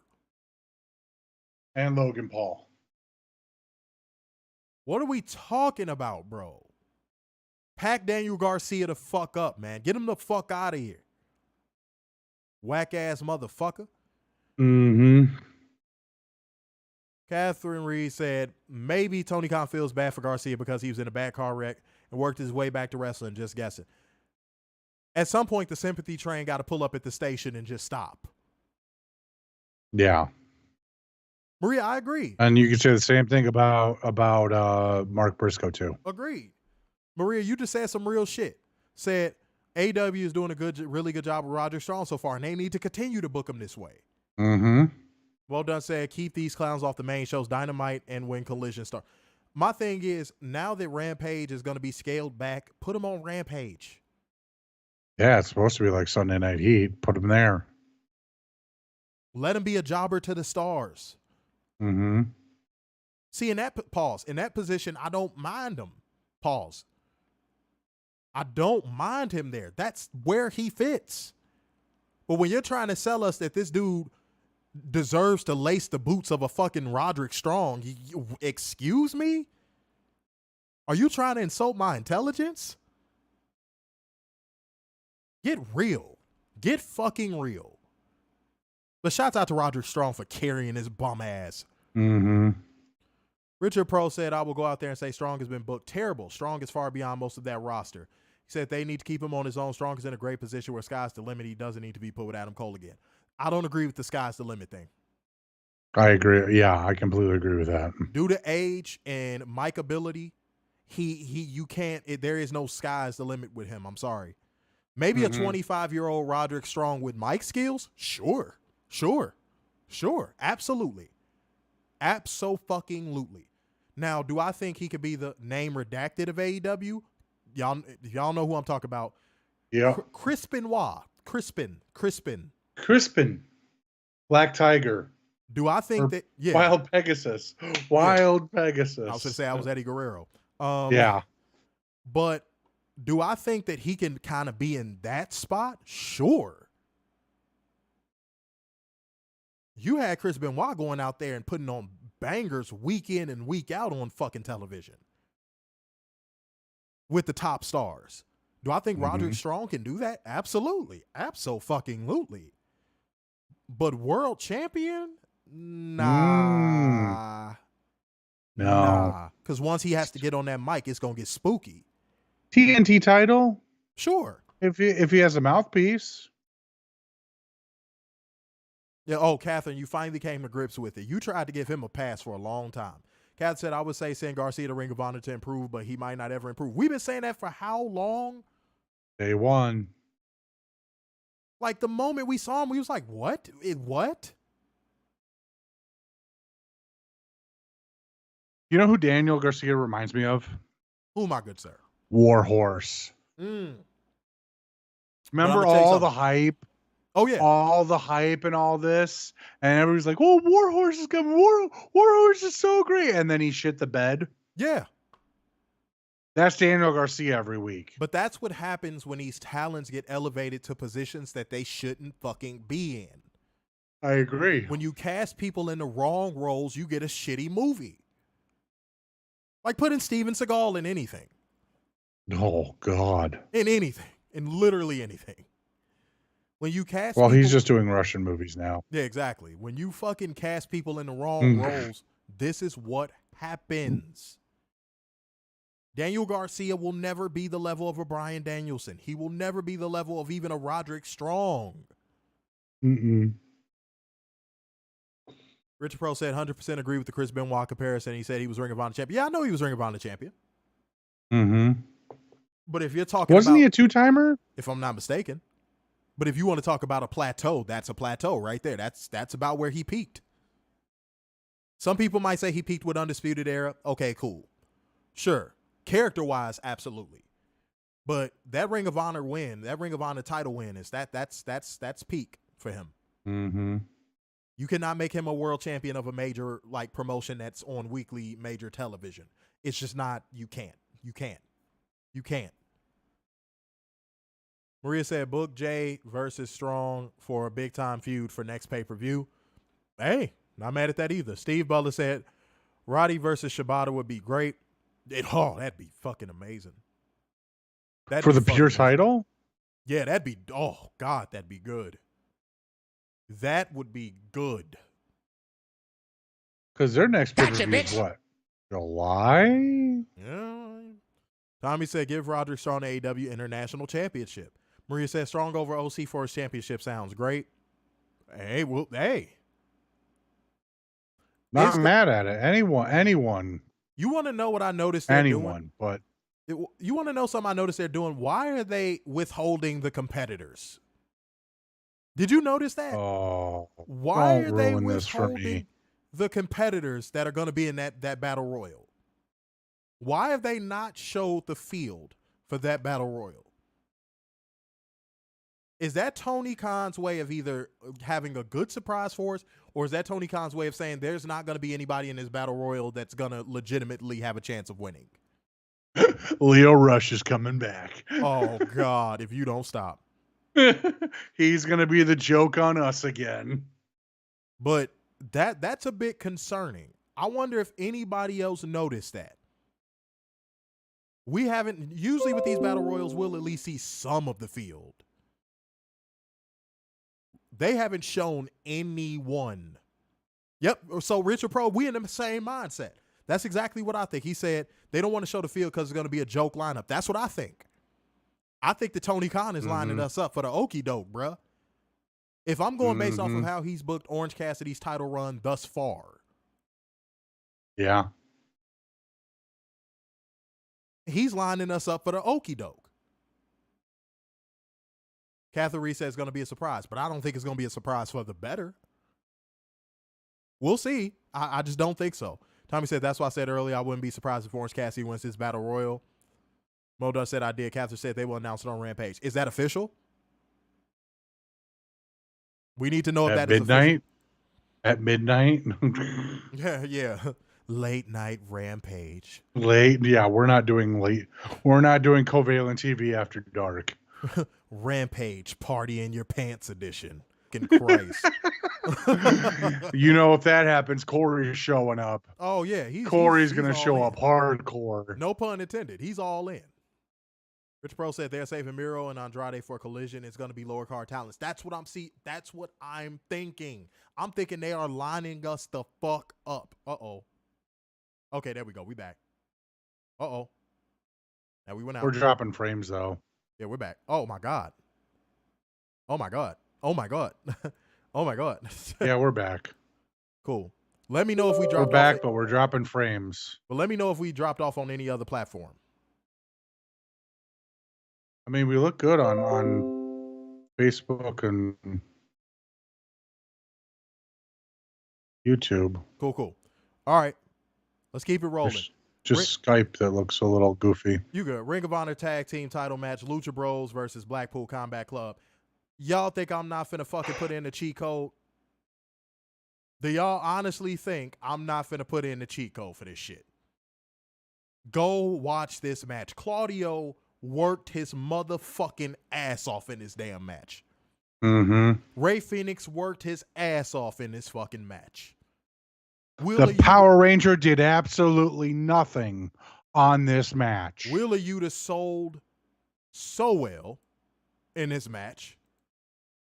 And Logan Paul. What are we talking about, bro? Pack Daniel Garcia the fuck up, man. Get him the fuck out of here. Whack-ass motherfucker. Catherine Reed said, maybe Tony Khan feels bad for Garcia because he was in a bad car wreck and worked his way back to wrestling, just guessing. At some point, the sympathy train got to pull up at the station and just stop. Yeah. Maria, I agree. And you can say the same thing about Mark Briscoe, too. Agreed. Maria, you just said some real shit. Said, AEW is doing a really good job with Roger Strong so far, and they need to continue to book him this way. Well done said, keep these clowns off the main shows, Dynamite, and when Collision start. My thing is, now that Rampage is going to be scaled back, put him on Rampage. Yeah, it's supposed to be like Sunday Night Heat. Put him there. Let him be a jobber to the stars. See, in that position, I don't mind him. Pause. I don't mind him there. That's where he fits. But when you're trying to sell us that this dude deserves to lace the boots of a fucking Roderick Strong, excuse me? Are you trying to insult my intelligence? Get real. Get fucking real. But shouts out to Roderick Strong for carrying his bum ass. Richard Pro said, I will go out there and say Strong has been booked terrible. Strong is far beyond most of that roster. He said they need to keep him on his own. Strong is in a great position where sky's the limit. He doesn't need to be put with Adam Cole again. I don't agree with the sky's the limit thing. I agree. Yeah, I completely agree with that. Due to age and mic ability, you can't, there is no sky's the limit with him. I'm sorry. Maybe a 25-year-old Roderick Strong with mic skills? Sure. Absolutely. Abso-fucking-lutely. Now, do I think he could be the name redacted of AEW? Y'all know who I'm talking about. Yeah. Crispin. Black Tiger. Do I think that? Yeah. Wild Pegasus. Pegasus. I was going to say I was Eddie Guerrero. Yeah. But do I think that he can kind of be in that spot? Sure. You had Chris Benoit going out there and putting on bangers week in and week out on fucking television with the top stars. Do I think Roderick Strong can do that? Absolutely. Abso-fucking-lutely. But world champion? Nah. No. Because once he has to get on that mic, it's going to get spooky. TNT title? Sure. If he has a mouthpiece. Yeah. Oh, Catherine, you finally came to grips with it. You tried to give him a pass for a long time. Kat said, I would say send Garcia to Ring of Honor to improve, but he might not ever improve. We've been saying that for how long? Day one. Like the moment we saw him, we was like, what? What? You know who Daniel Garcia reminds me of? Who, my good sir? Warhorse. Remember all the hype? Oh, yeah. All the hype and all this. And everybody's like, oh, Warhorse is coming. Warhorse is so great. And then he shit the bed. Yeah. That's Daniel Garcia every week. But that's what happens when these talents get elevated to positions that they shouldn't fucking be in. I agree. When you cast people in the wrong roles, you get a shitty movie. Like putting Steven Seagal in anything. Oh, God. In anything. In literally anything. When you cast Well, people, he's just doing Russian movies now. Yeah, exactly. When you fucking cast people in the wrong roles, this is what happens. Daniel Garcia will never be the level of a Bryan Danielson. He will never be the level of even a Roderick Strong. Mm-mm. Richard Pro said 100% agree with the Chris Benoit comparison. He said he was Ring of Honor champion. Yeah, I know he was Ring of Honor champion. Mm-hmm. But if you're talking Wasn't about, he a two-timer? if I'm not mistaken, but if you want to talk about a plateau, that's a plateau right there. That's about where he peaked. Some people might say he peaked with Undisputed Era. Okay, cool. Sure. Character-wise, absolutely. But that Ring of Honor win, that Ring of Honor title win, is that's peak for him. Mm-hmm. You cannot make him a world champion of a major like promotion that's on weekly major television. It's just not, you can't. Maria said, book Jay versus Strong for a big time feud for next pay-per-view. Hey, not mad at that either. Steve Butler said, Roddy versus Shibata would be great. That'd be fucking amazing. For the pure title? Yeah, that'd be, oh God, that'd be good. That would be good. Because their next pay-per-view is what? July? Yeah. Tommy said, give Roderick Strong the AEW International Championship. Maria said, Strong over OC for his championship sounds great. Hey, well, hey. Not mad at it. Anyone. You want to know what I noticed they're doing? But you want to know something I noticed they're doing? Why are they withholding the competitors? Did you notice that? Oh, why are they withholding the competitors that are going to be in that battle royal? Why have they not showed the field for that battle royal? Is that Tony Khan's way of either having a good surprise for us, or is that Tony Khan's way of saying there's not going to be anybody in this battle royal that's going to legitimately have a chance of winning? Leo Rush is coming back. Oh, God, if you don't stop. He's going to be the joke on us again. But that's a bit concerning. I wonder if anybody else noticed that. We haven't, usually with these battle royals, we'll at least see some of the field. They haven't shown anyone. Yep. So Richard Pro, we in the same mindset. That's exactly what I think. He said they don't want to show the field because it's going to be a joke lineup. That's what I think. I think that Tony Khan is lining us up for the okie doke, bruh. If I'm going based off of how he's booked Orange Cassidy's title run thus far. Yeah. He's lining us up for the okie doke. Catherine Reese says it's going to be a surprise, but I don't think it's going to be a surprise for the better. We'll see. I just don't think so. Tommy said, that's why I said earlier I wouldn't be surprised if Orange Cassidy wins this battle royal. Modus said I did. Catherine said they will announce it on Rampage. Is that official? We need to know if that is official. At midnight? Yeah. Late night Rampage. Late? Yeah, we're not doing late. We're not doing Covalent TV after dark. Rampage, Party in Your Pants edition. Christ. You know, if that happens, Corey's showing up. Oh, yeah. Corey's going to show up hardcore. No pun intended. He's all in. Rich Pro said they're saving Miro and Andrade for Collision. It's going to be lower card talents. That's what I'm thinking. I'm thinking they are lining us the fuck up. Uh-oh. Okay, there we go. We back. Uh-oh. Now we went out. We're dropping frames, though. Yeah, we're back. Oh, my God. Oh, my God. Oh, my God. Oh, my God. Yeah, we're back. Cool. Let me know if we dropped off. We're back, but we're dropping frames. But let me know if we dropped off on any other platform. I mean, we look good on Facebook and YouTube. Cool. All right. Let's keep it rolling. Just Skype that looks a little goofy. You good. Ring of Honor Tag Team title match. Lucha Bros versus Blackpool Combat Club. Y'all think I'm not finna fucking put in the cheat code? Do y'all honestly think I'm not finna put in the cheat code for this shit? Go watch this match. Claudio worked his motherfucking ass off in this damn match. Ray Phoenix worked his ass off in this fucking match. The Power Ranger did absolutely nothing on this match. Wheeler Yuta sold so well in this match.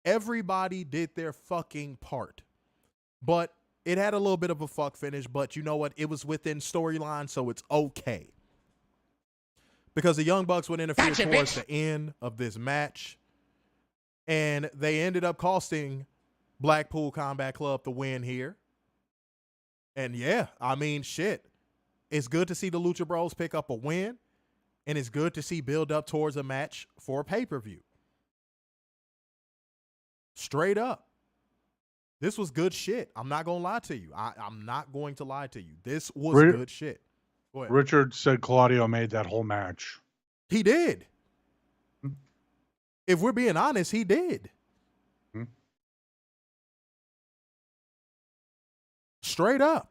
Everybody did their fucking part. But it had a little bit of a fuck finish, but you know what? It was within storyline, so it's okay. because the Young Bucks would interfere Gotcha, towards bitch. the end of this match. And they ended up costing Blackpool Combat Club the win here. And yeah, I mean, shit. It's good to see the Lucha Bros pick up a win. And it's good to see build up towards a match for a pay-per-view. Straight up. This was good shit. I'm not going to lie to you. I'm not going to lie to you. This was good shit. Go ahead. Richard said Claudio made that whole match. He did. If we're being honest, he did. Straight up.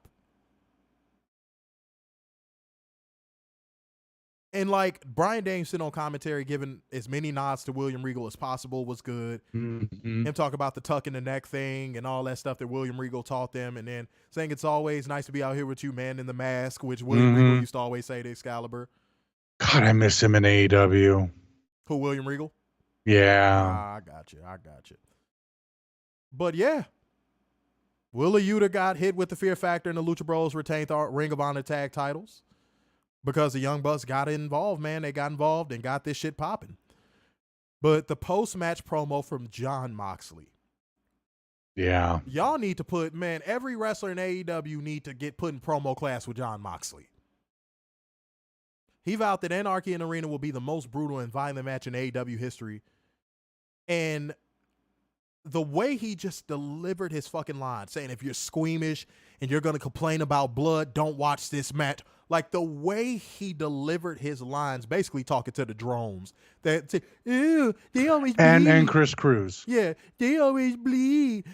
And like Brian Danielson on commentary giving as many nods to William Regal as possible was good. Mm-hmm. Him talk about the tuck in the neck thing and all that stuff that William Regal taught them, and then saying it's always nice to be out here with you, man, in the mask, which William Regal used to always say to Excalibur. God, I miss him in AEW. Who, William Regal? Yeah. I got you. But yeah, Willa Yuta got hit with the Fear Factor, and the Lucha Bros retained the Ring of Honor tag titles because the Young Bucks got involved, man. They got involved and got this shit popping. But the post-match promo from Jon Moxley. Yeah. Y'all need to put, man, every wrestler in AEW need to get put in promo class with Jon Moxley. He vowed that Anarchy in the Arena will be the most brutal and violent match in AEW history. And the way he just delivered his fucking line, saying if you're squeamish and you're going to complain about blood, don't watch this match. Like the way he delivered his lines, basically talking to the drones. That, ew, they always bleed. And Chris Cruz. Yeah, they always bleed.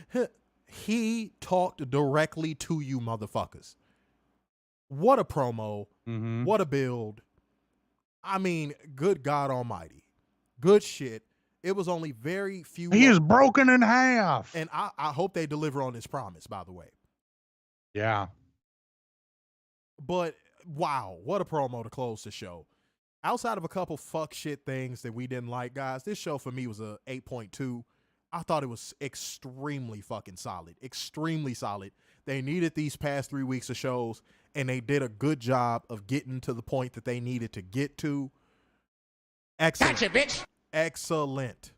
He talked directly to you motherfuckers. What a promo. Mm-hmm. What a build. I mean, good God almighty. Good shit. It was only very few. He is broken in half. And I hope they deliver on this promise, by the way. Yeah. But wow, what a promo to close the show. Outside of a couple fuck shit things that we didn't like, guys, this show for me was a 8.2. I thought it was extremely fucking solid. Extremely solid. They needed these past 3 weeks of shows, and they did a good job of getting to the point that they needed to get to. Excellent. Gotcha, bitch. Excellent.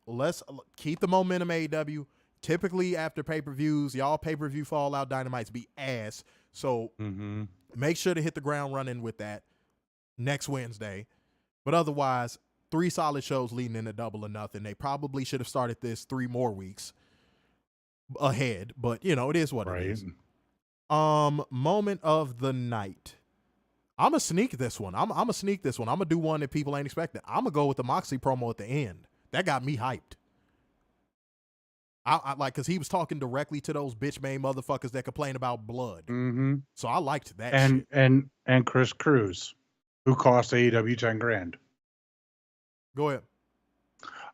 Let's keep the momentum, AEW. Typically after pay-per-views, y'all pay-per-view Fallout Dynamites be ass. So make sure to hit the ground running with that next Wednesday. But otherwise, 3 solid shows leading into Double or Nothing. They probably should have started this 3 more weeks ahead, but you know, it is what it is. Moment of the night. I'm gonna sneak this one. I'm gonna sneak this one. I'm gonna do one that people ain't expecting. I'm gonna go with the Moxley promo at the end. That got me hyped. I like, because he was talking directly to those bitch-made motherfuckers that complain about blood. So I liked that shit. And Chris Cruz, who cost AEW 10 grand. Go ahead.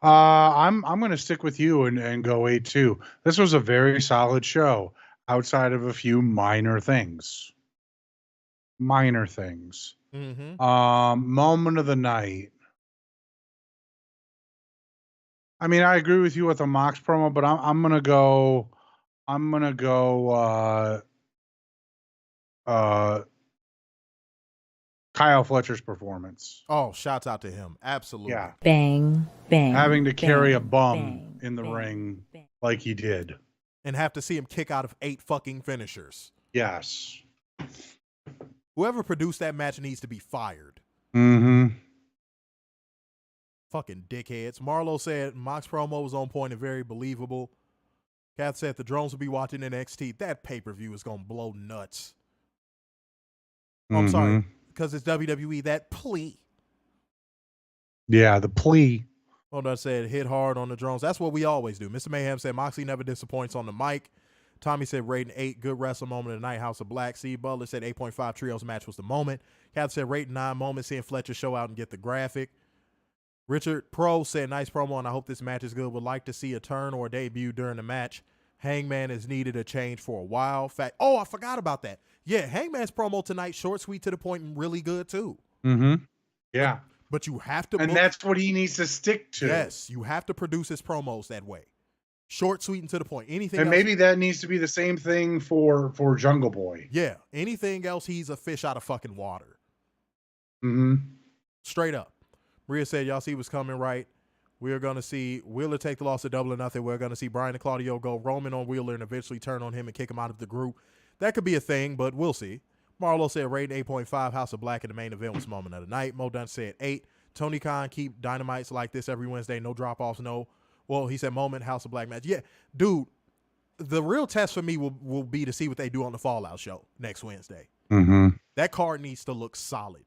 I'm going to stick with you and go 8-2. This was a very solid show outside of a few minor things. Moment of the night. I mean, I agree with you with the Mox promo, but I'm gonna go Kyle Fletcher's performance. Oh, shouts out to him. Absolutely. Yeah. Bang, bang. Having to carry a bang, bum bang, in the bang, ring bang. like he did. And have to see him kick out of 8 fucking finishers. Yes. Whoever produced that match needs to be fired. Fucking dickheads. Marlo said Mox promo was on point and very believable. Kat said the drones will be watching NXT. That pay-per-view is going to blow nuts. Oh, I'm sorry. Because it's WWE. That plea. Yeah, the plea. Hold on, said hit hard on the drones. That's what we always do. Mr. Mayhem said Moxley never disappoints on the mic. Tommy said rating 8, good wrestle moment of the night, House of Black. C. Butler said 8.5, trios match was the moment. Kat said rating 9, moment, seeing Fletcher show out and get the graphic. Richard Pro said nice promo, and I hope this match is good. Would like to see a turn or a debut during the match. Hangman has needed a change for a while. Oh, I forgot about that. Yeah, Hangman's promo tonight, short, sweet, to the point, and really good too. Yeah. But you have to, and that's what he needs to stick to. Yes, you have to produce his promos that way. Short, sweet, and to the point. Anything And else, maybe that needs to be the same thing for Jungle Boy. yeah. Anything else, he's a fish out of fucking water. Mm-hmm. Straight up. Maria said, y'all see what's coming, right? We're going to see Wheeler take the loss to Double or Nothing. We're going to see Bryan and Claudio go Roman on Wheeler and eventually turn on him and kick him out of the group. That could be a thing, but we'll see. Marlo said rating 8.5. House of Black in the main event was moment of the night. Mo Dunn said 8. Tony Khan, keep Dynamites like this every Wednesday. No drop-offs, no. Well, he said moment, House of Black match. Yeah, dude, the real test for me will be to see what they do on the Fallout show next Wednesday. Mm-hmm. That card needs to look solid.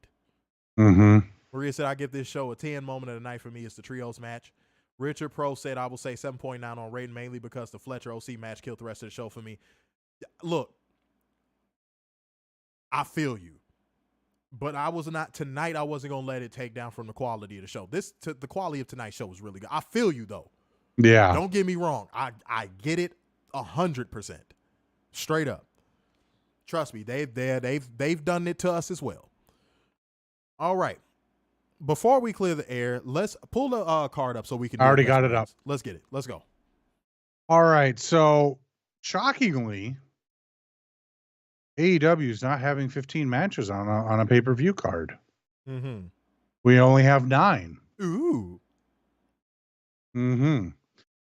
Mm-hmm. Maria said, I give this show a 10. Moment of the night for me is the trios match. Richard Pro said, I will say 7.9 on rating, mainly because the Fletcher OC match killed the rest of the show for me. Look, I feel you. But I wasn't going to let it take down from the quality of the show. The quality of tonight's show was really good. I feel you, though. Yeah. Don't get me wrong. I get it 100%. Straight up. Trust me, they've done it to us as well. All right. Before we clear the air, let's pull the card up so we can. I already got it up. Let's get it. Let's go. All right. So, shockingly, AEW is not having 15 matches on a pay-per-view card. Mm-hmm. We only have 9. Ooh. Mm-hmm.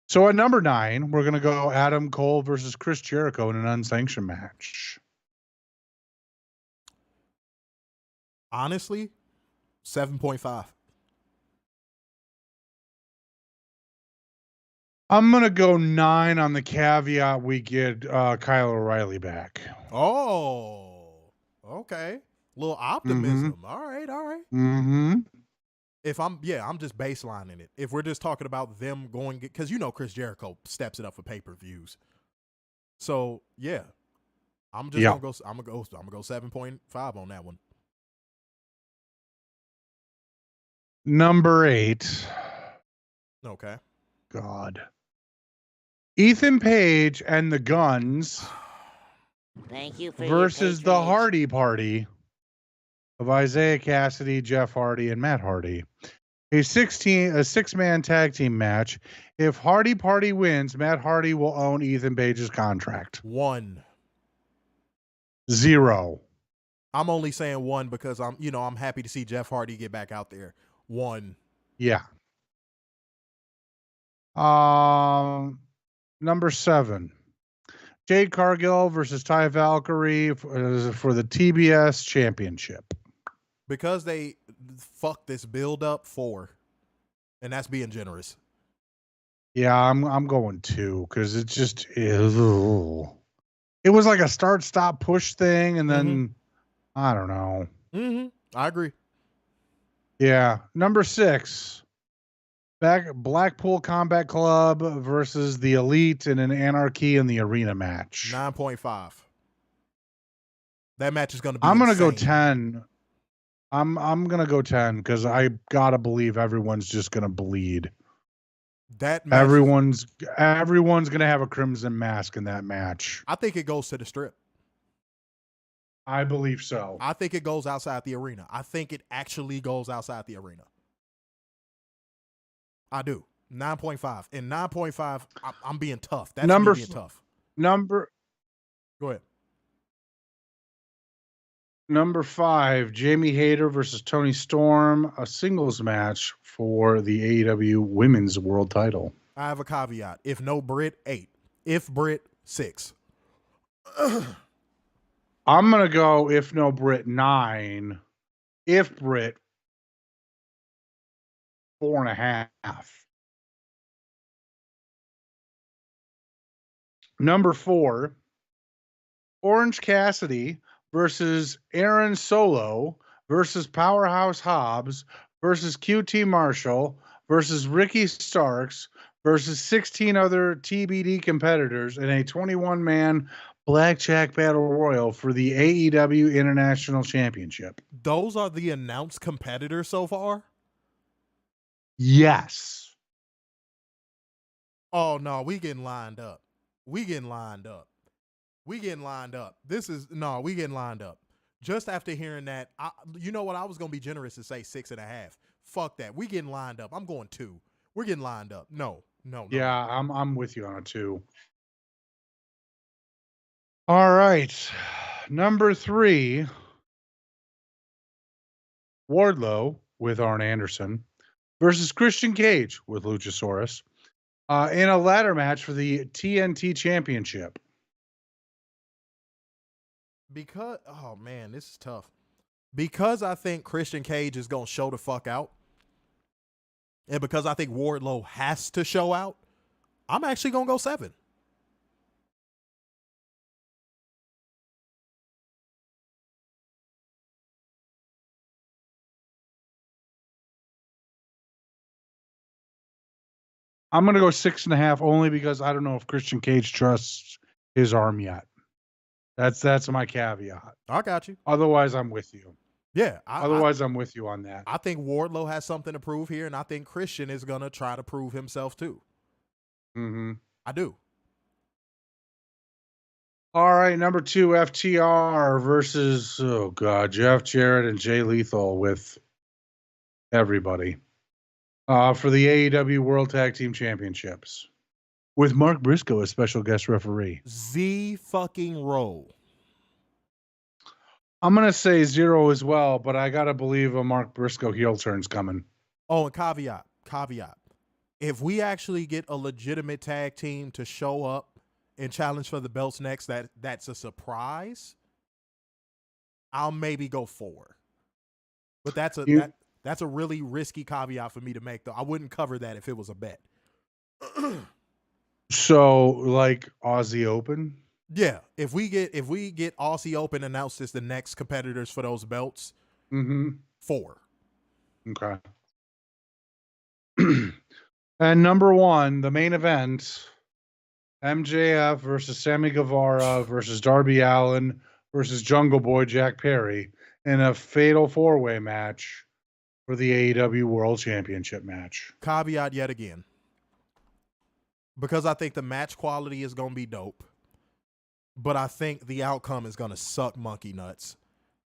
So at number 9, we're going to go Adam Cole versus Chris Jericho in an unsanctioned match. Honestly, 7.5. I'm going to go 9 on the caveat we get Kyle O'Reilly back. Oh, okay. A little optimism. Mm-hmm. All right. Mm-hmm. I'm just baselining it. If we're just talking about them going, because Chris Jericho steps it up for pay-per-views. So yeah, I'm gonna go 7.5 on that one. Number 8. Okay. God. Ethan Page and the Guns Thank you for versus your the patronage. Hardy Party of Isaiah Cassidy, Jeff Hardy, and Matt Hardy. A 6-man tag team match. If Hardy Party wins, Matt Hardy will own Ethan Page's contract. 1. 0. I'm only saying 1 because I'm happy to see Jeff Hardy get back out there. 1. Yeah. Number 7. Jade Cargill versus Ty Valkyrie for the TBS Championship. Because they fucked this build up 4. And that's being generous. Yeah, I'm going 2 because it just is. It was like a start-stop push thing, and then I don't know. Mm-hmm. I agree. Yeah. Number 6. Blackpool Combat Club versus the Elite in an Anarchy in the Arena match. 9.5. That match is going to be I'm going to go insane. 10. I'm going to go 10 because I got to believe everyone's just going to bleed. That match, everyone's going to have a crimson mask in that match. I think it goes to the strip. I believe so. I think it goes outside the arena. I think it actually goes outside the arena. I do. 9.5. And 9.5, I'm being tough. That's me being tough. Go ahead. Number 5, Jamie Hayter versus Toni Storm, a singles match for the AEW Women's World Title. I have a caveat. If no Brit, 8. If Brit, 6. I'm going to go, if no Brit, 9. If Brit, 4.5. Number 4, Orange Cassidy versus Aaron Solo versus Powerhouse Hobbs versus QT Marshall versus Ricky Starks versus 16 other TBD competitors in a 21-man blackjack battle royal for the AEW International Championship. Those are the announced competitors so far? Yes. Oh, no, we getting lined up. We getting lined up. We getting lined up. Just after hearing that, you know what? I was going to be generous to say 6.5. Fuck that. We getting lined up. I'm going 2. We're getting lined up. No, No. Yeah, I'm with you on it too. All right. Number 3, Wardlow with Arn Anderson versus Christian Cage with Luchasaurus in a ladder match for the TNT Championship. Because, oh man, this is tough. Because I think Christian Cage is going to show the fuck out, and because I think Wardlow has to show out, I'm actually going to go 7. I'm going to go 6.5 only because I don't know if Christian Cage trusts his arm yet. That's my caveat. I got you. Otherwise, I'm with you. Yeah. I'm with you on that. I think Wardlow has something to prove here, and I think Christian is going to try to prove himself too. Mm-hmm. I do. All right, number 2, FTR versus, Jeff Jarrett and Jay Lethal with everybody for the AEW World Tag Team Championships with Mark Briscoe as special guest referee. Z-fucking-roll. I'm going to say 0 as well, but I got to believe a Mark Briscoe heel turn's coming. Oh, and caveat. If we actually get a legitimate tag team to show up and challenge for the belts next, that's a surprise, I'll maybe go 4. But that's a really risky caveat for me to make, though. I wouldn't cover that if it was a bet. So, like Aussie Open? Yeah, if we get Aussie Open announced as the next competitors for those belts, 4. Okay. And number 1, the main event, MJF versus Sammy Guevara versus Darby Allin versus Jungle Boy Jack Perry in a fatal 4-way match for the AEW World Championship match. Caveat yet again. Because I think the match quality is going to be dope, but I think the outcome is going to suck monkey nuts.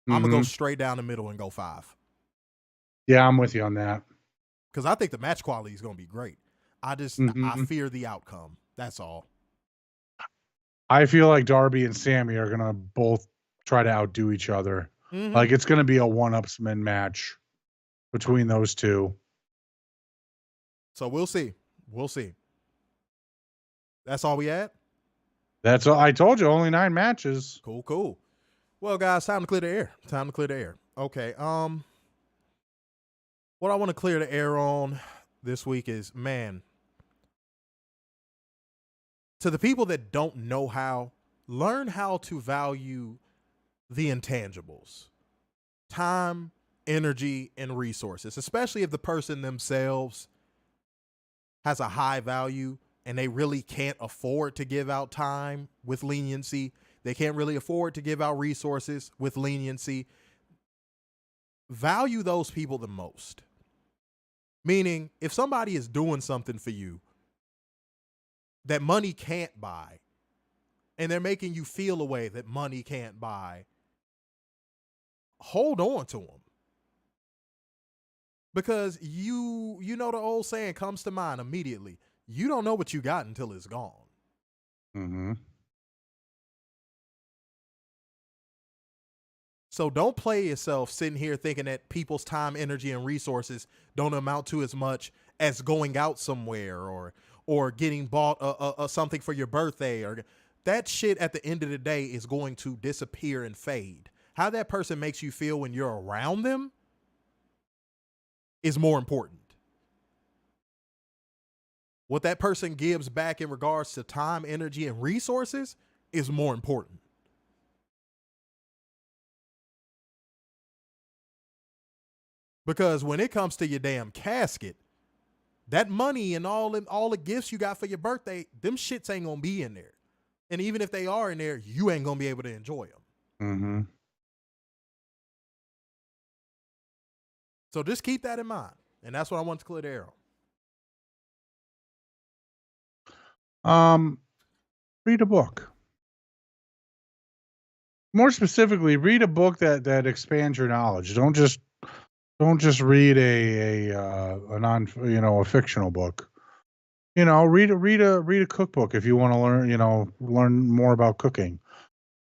I'm going to go straight down the middle and go 5. Yeah, I'm with you on that. Because I think the match quality is going to be great. I fear the outcome. That's all. I feel like Darby and Sammy are going to both try to outdo each other. Like it's going to be a one-upsman match between those two. So we'll see. That's all we had? That's all. I told you, only 9 matches. Cool. Well, guys, time to clear the air. Okay. What I want to clear the air on this week is, man, to the people that don't know how, learn how to value the intangibles. Time, energy, and resources, especially if the person themselves has a high value and they really can't afford to give out time with leniency. They can't really afford to give out resources with leniency. Value those people the most. Meaning, if somebody is doing something for you that money can't buy, and they're making you feel a way that money can't buy, hold on to them. Because you know the old saying comes to mind immediately. You don't know what you got until it's gone. So don't play yourself sitting here thinking that people's time, energy, and resources don't amount to as much as going out somewhere or getting bought something for your birthday. Or that shit at the end of the day is going to disappear and fade. How that person makes you feel when you're around them is more important. What that person gives back in regards to time, energy, and resources is more important. Because when it comes to your damn casket, that money and all the gifts you got for your birthday, them shits ain't gonna be in there. And even if they are in there, you ain't gonna be able to enjoy them. So just keep that in mind. And that's what I want to clear the air on. Read a book. More specifically, read a book that expands your knowledge. Don't just read a fictional book. You know, read a cookbook if you want to learn more about cooking.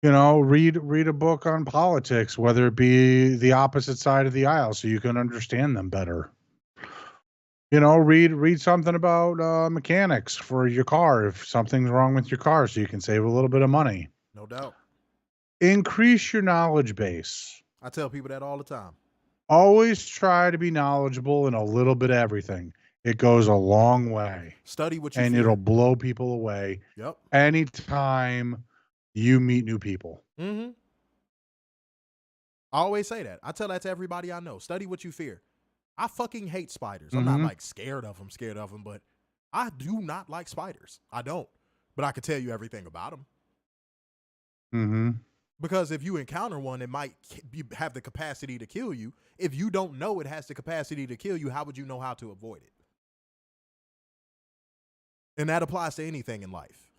You know, read a book on politics, whether it be the opposite side of the aisle, so you can understand them better. You know, read something about mechanics for your car if something's wrong with your car, so you can save a little bit of money. No doubt. Increase your knowledge base. I tell people that all the time. Always try to be knowledgeable in a little bit of everything. It goes a long way. Study what you and fear. it'll blow people away. Yep. Anytime you meet new people. Mm-hmm. I always say that. I tell that to everybody I know. Study what you fear. I fucking hate spiders. I'm not like scared of them, but I do not like spiders. I don't. But I could tell you everything about them. Mm-hmm. Because if you encounter one, it might have the capacity to kill you. If you don't know it has the capacity to kill you, how would you know how to avoid it? And that applies to anything in life.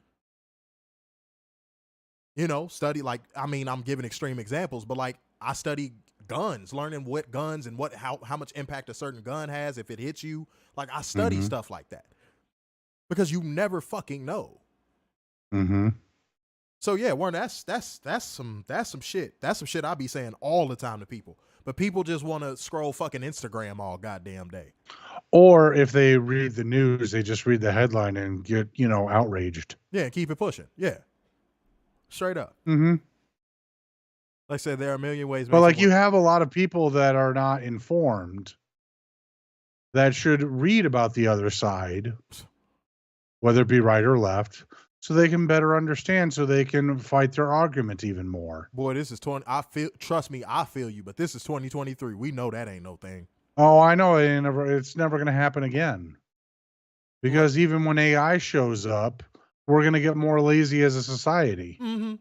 You know, study I'm giving extreme examples, but like I study guns, learning what guns and how much impact a certain gun has if it hits you. Like I study stuff like that because you never fucking know. Mm-hmm. So yeah, Warren, that's some shit. That's some shit I be saying all the time to people. But people just want to scroll fucking Instagram all goddamn day. Or if they read the news, they just read the headline and get, outraged. Yeah, keep it pushing. Yeah. Straight up. Mm-hmm. Like I said, there are a million ways. But like you have a lot of people that are not informed that should read about the other side, whether it be right or left, so they can better understand, so they can fight their argument even more. Boy, this is 20. Trust me, I feel you, but this is 2023. We know that ain't no thing. Oh, I know it's never going to happen again. Because even when AI shows up, we're going to get more lazy as a society. Mm-hmm.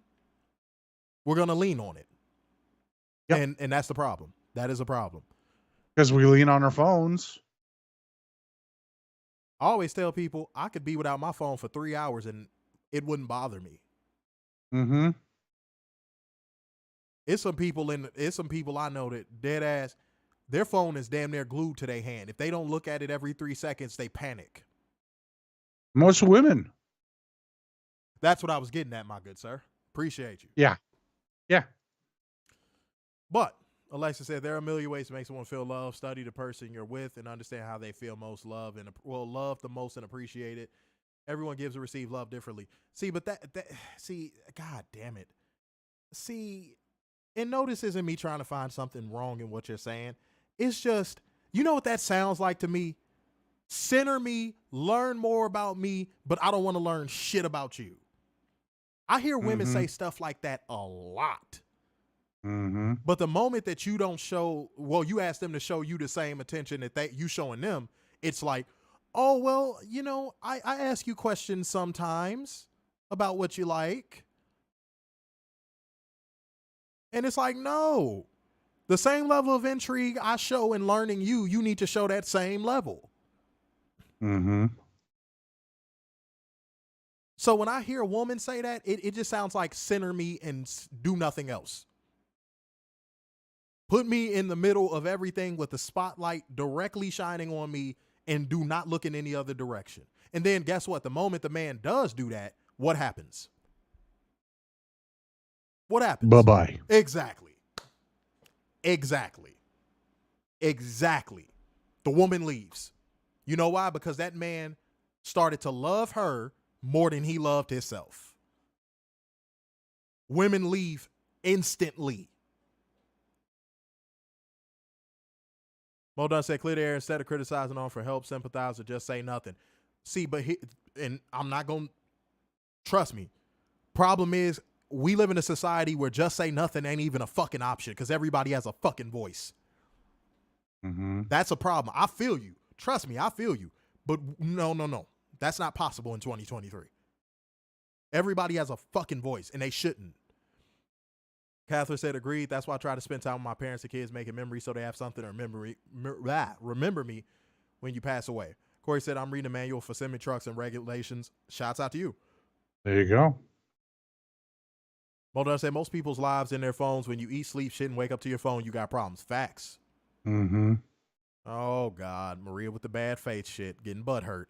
We're going to lean on it. Yep. And that's the problem. That is a problem. Because we lean on our phones. I always tell people I could be without my phone for 3 hours and it wouldn't bother me. Mm-hmm. It's some people I know that dead ass, their phone is damn near glued to their hand. If they don't look at it every 3 seconds, they panic. Most women. That's what I was getting at, my good sir. Appreciate you. Yeah. Yeah. But Alexa said there are a million ways to make someone feel loved. Study the person you're with and understand how they feel most loved and love the most and appreciate it. Everyone gives and receives love differently. See, but God damn it. See, and no, this isn't me trying to find something wrong in what you're saying. It's just, you know what that sounds like to me? Center me, learn more about me, but I don't want to learn shit about you. I hear women say stuff like that a lot. Mm-hmm. But the moment that you don't you ask them to show you the same attention that you showing them, it's like, oh, well, I ask you questions sometimes about what you like. And it's like, no, the same level of intrigue I show in learning you need to show that same level. Mm-hmm. So when I hear a woman say that, it just sounds like center me and do nothing else. Put me in the middle of everything with the spotlight directly shining on me and do not look in any other direction. And then guess what? The moment the man does do that, what happens? What happens? Bye-bye. Exactly. The woman leaves. You know why? Because that man started to love her more than he loved himself. Women leave instantly. Modun said, clear the air instead of criticizing on for help, sympathize, or just say nothing. See, and I'm not going to, trust me. Problem is, we live in a society where just say nothing ain't even a fucking option because everybody has a fucking voice. Mm-hmm. That's a problem. I feel you. Trust me, I feel you. But no. That's not possible in 2023. Everybody has a fucking voice, and they shouldn't. Catherine said, agreed. That's why I try to spend time with my parents and kids, making memories so they have something to remember me when you pass away. Corey said, I'm reading a manual for semi-trucks and regulations. Shouts out to you. There you go. Mulder said, most people's lives in their phones. When you eat, sleep, shit, and wake up to your phone, you got problems. Facts. Mm-hmm. Oh, God. Maria with the bad faith shit, getting butt hurt.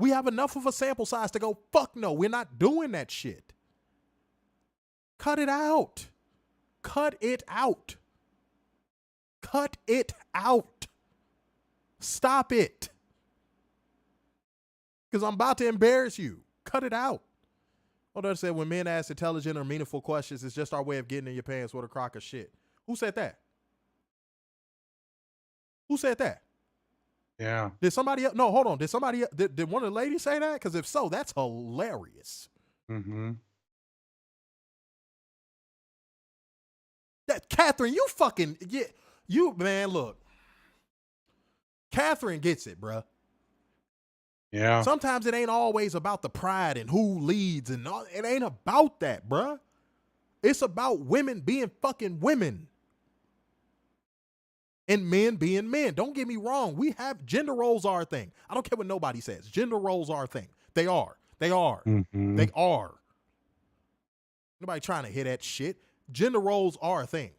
We have enough of a sample size to go, fuck no, we're not doing that shit. Cut it out. Cut it out. Cut it out. Stop it. Because I'm about to embarrass you. Cut it out. Hold on, said when men ask intelligent or meaningful questions, it's just our way of getting in your pants with a crock of shit. Who said that? Who said that? Yeah. Did somebody else? No, hold on. Did somebody did one of the ladies say that? Because if so, that's hilarious. Mm-hmm. That Catherine, you fucking you man, look. Catherine gets it, bruh. Yeah. Sometimes it ain't always about the pride and who leads and all. It ain't about that, bruh. It's about women being fucking women. And men being men. Don't get me wrong. We have gender roles are a thing. I don't care what nobody says. Gender roles are a thing. They are. They are. Mm-hmm. They are. Nobody trying to hear that shit. Gender roles are a thing.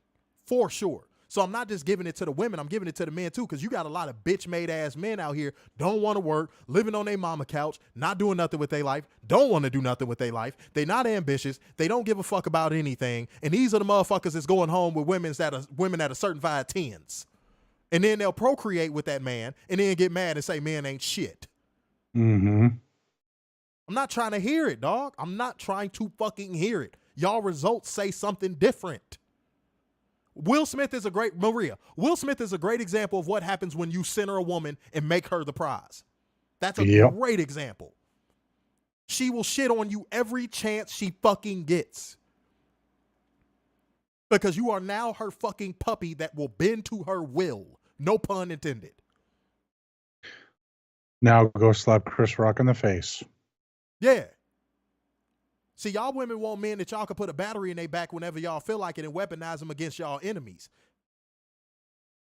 For sure. So I'm not just giving it to the women. I'm giving it to the men too. Because you got a lot of bitch-made ass men out here. Don't want to work. Living on their mama couch. Not doing nothing with their life. Don't want to do nothing with their life. They not ambitious. They don't give a fuck about anything. And these are the motherfuckers that's going home with women that are certified 10s. And then they'll procreate with that man and then get mad and say men ain't shit. Mm-hmm. I'm not trying to hear it, dog. I'm not trying to fucking hear it. Y'all results say something different. Will Smith is a great example of what happens when you center a woman and make her the prize. That's a great example. She will shit on you every chance she fucking gets. Because you are now her fucking puppy that will bend to her will. No pun intended. Now go slap Chris Rock in the face. Yeah. See, y'all women want men that y'all can put a battery in their back whenever y'all feel like it and weaponize them against y'all enemies.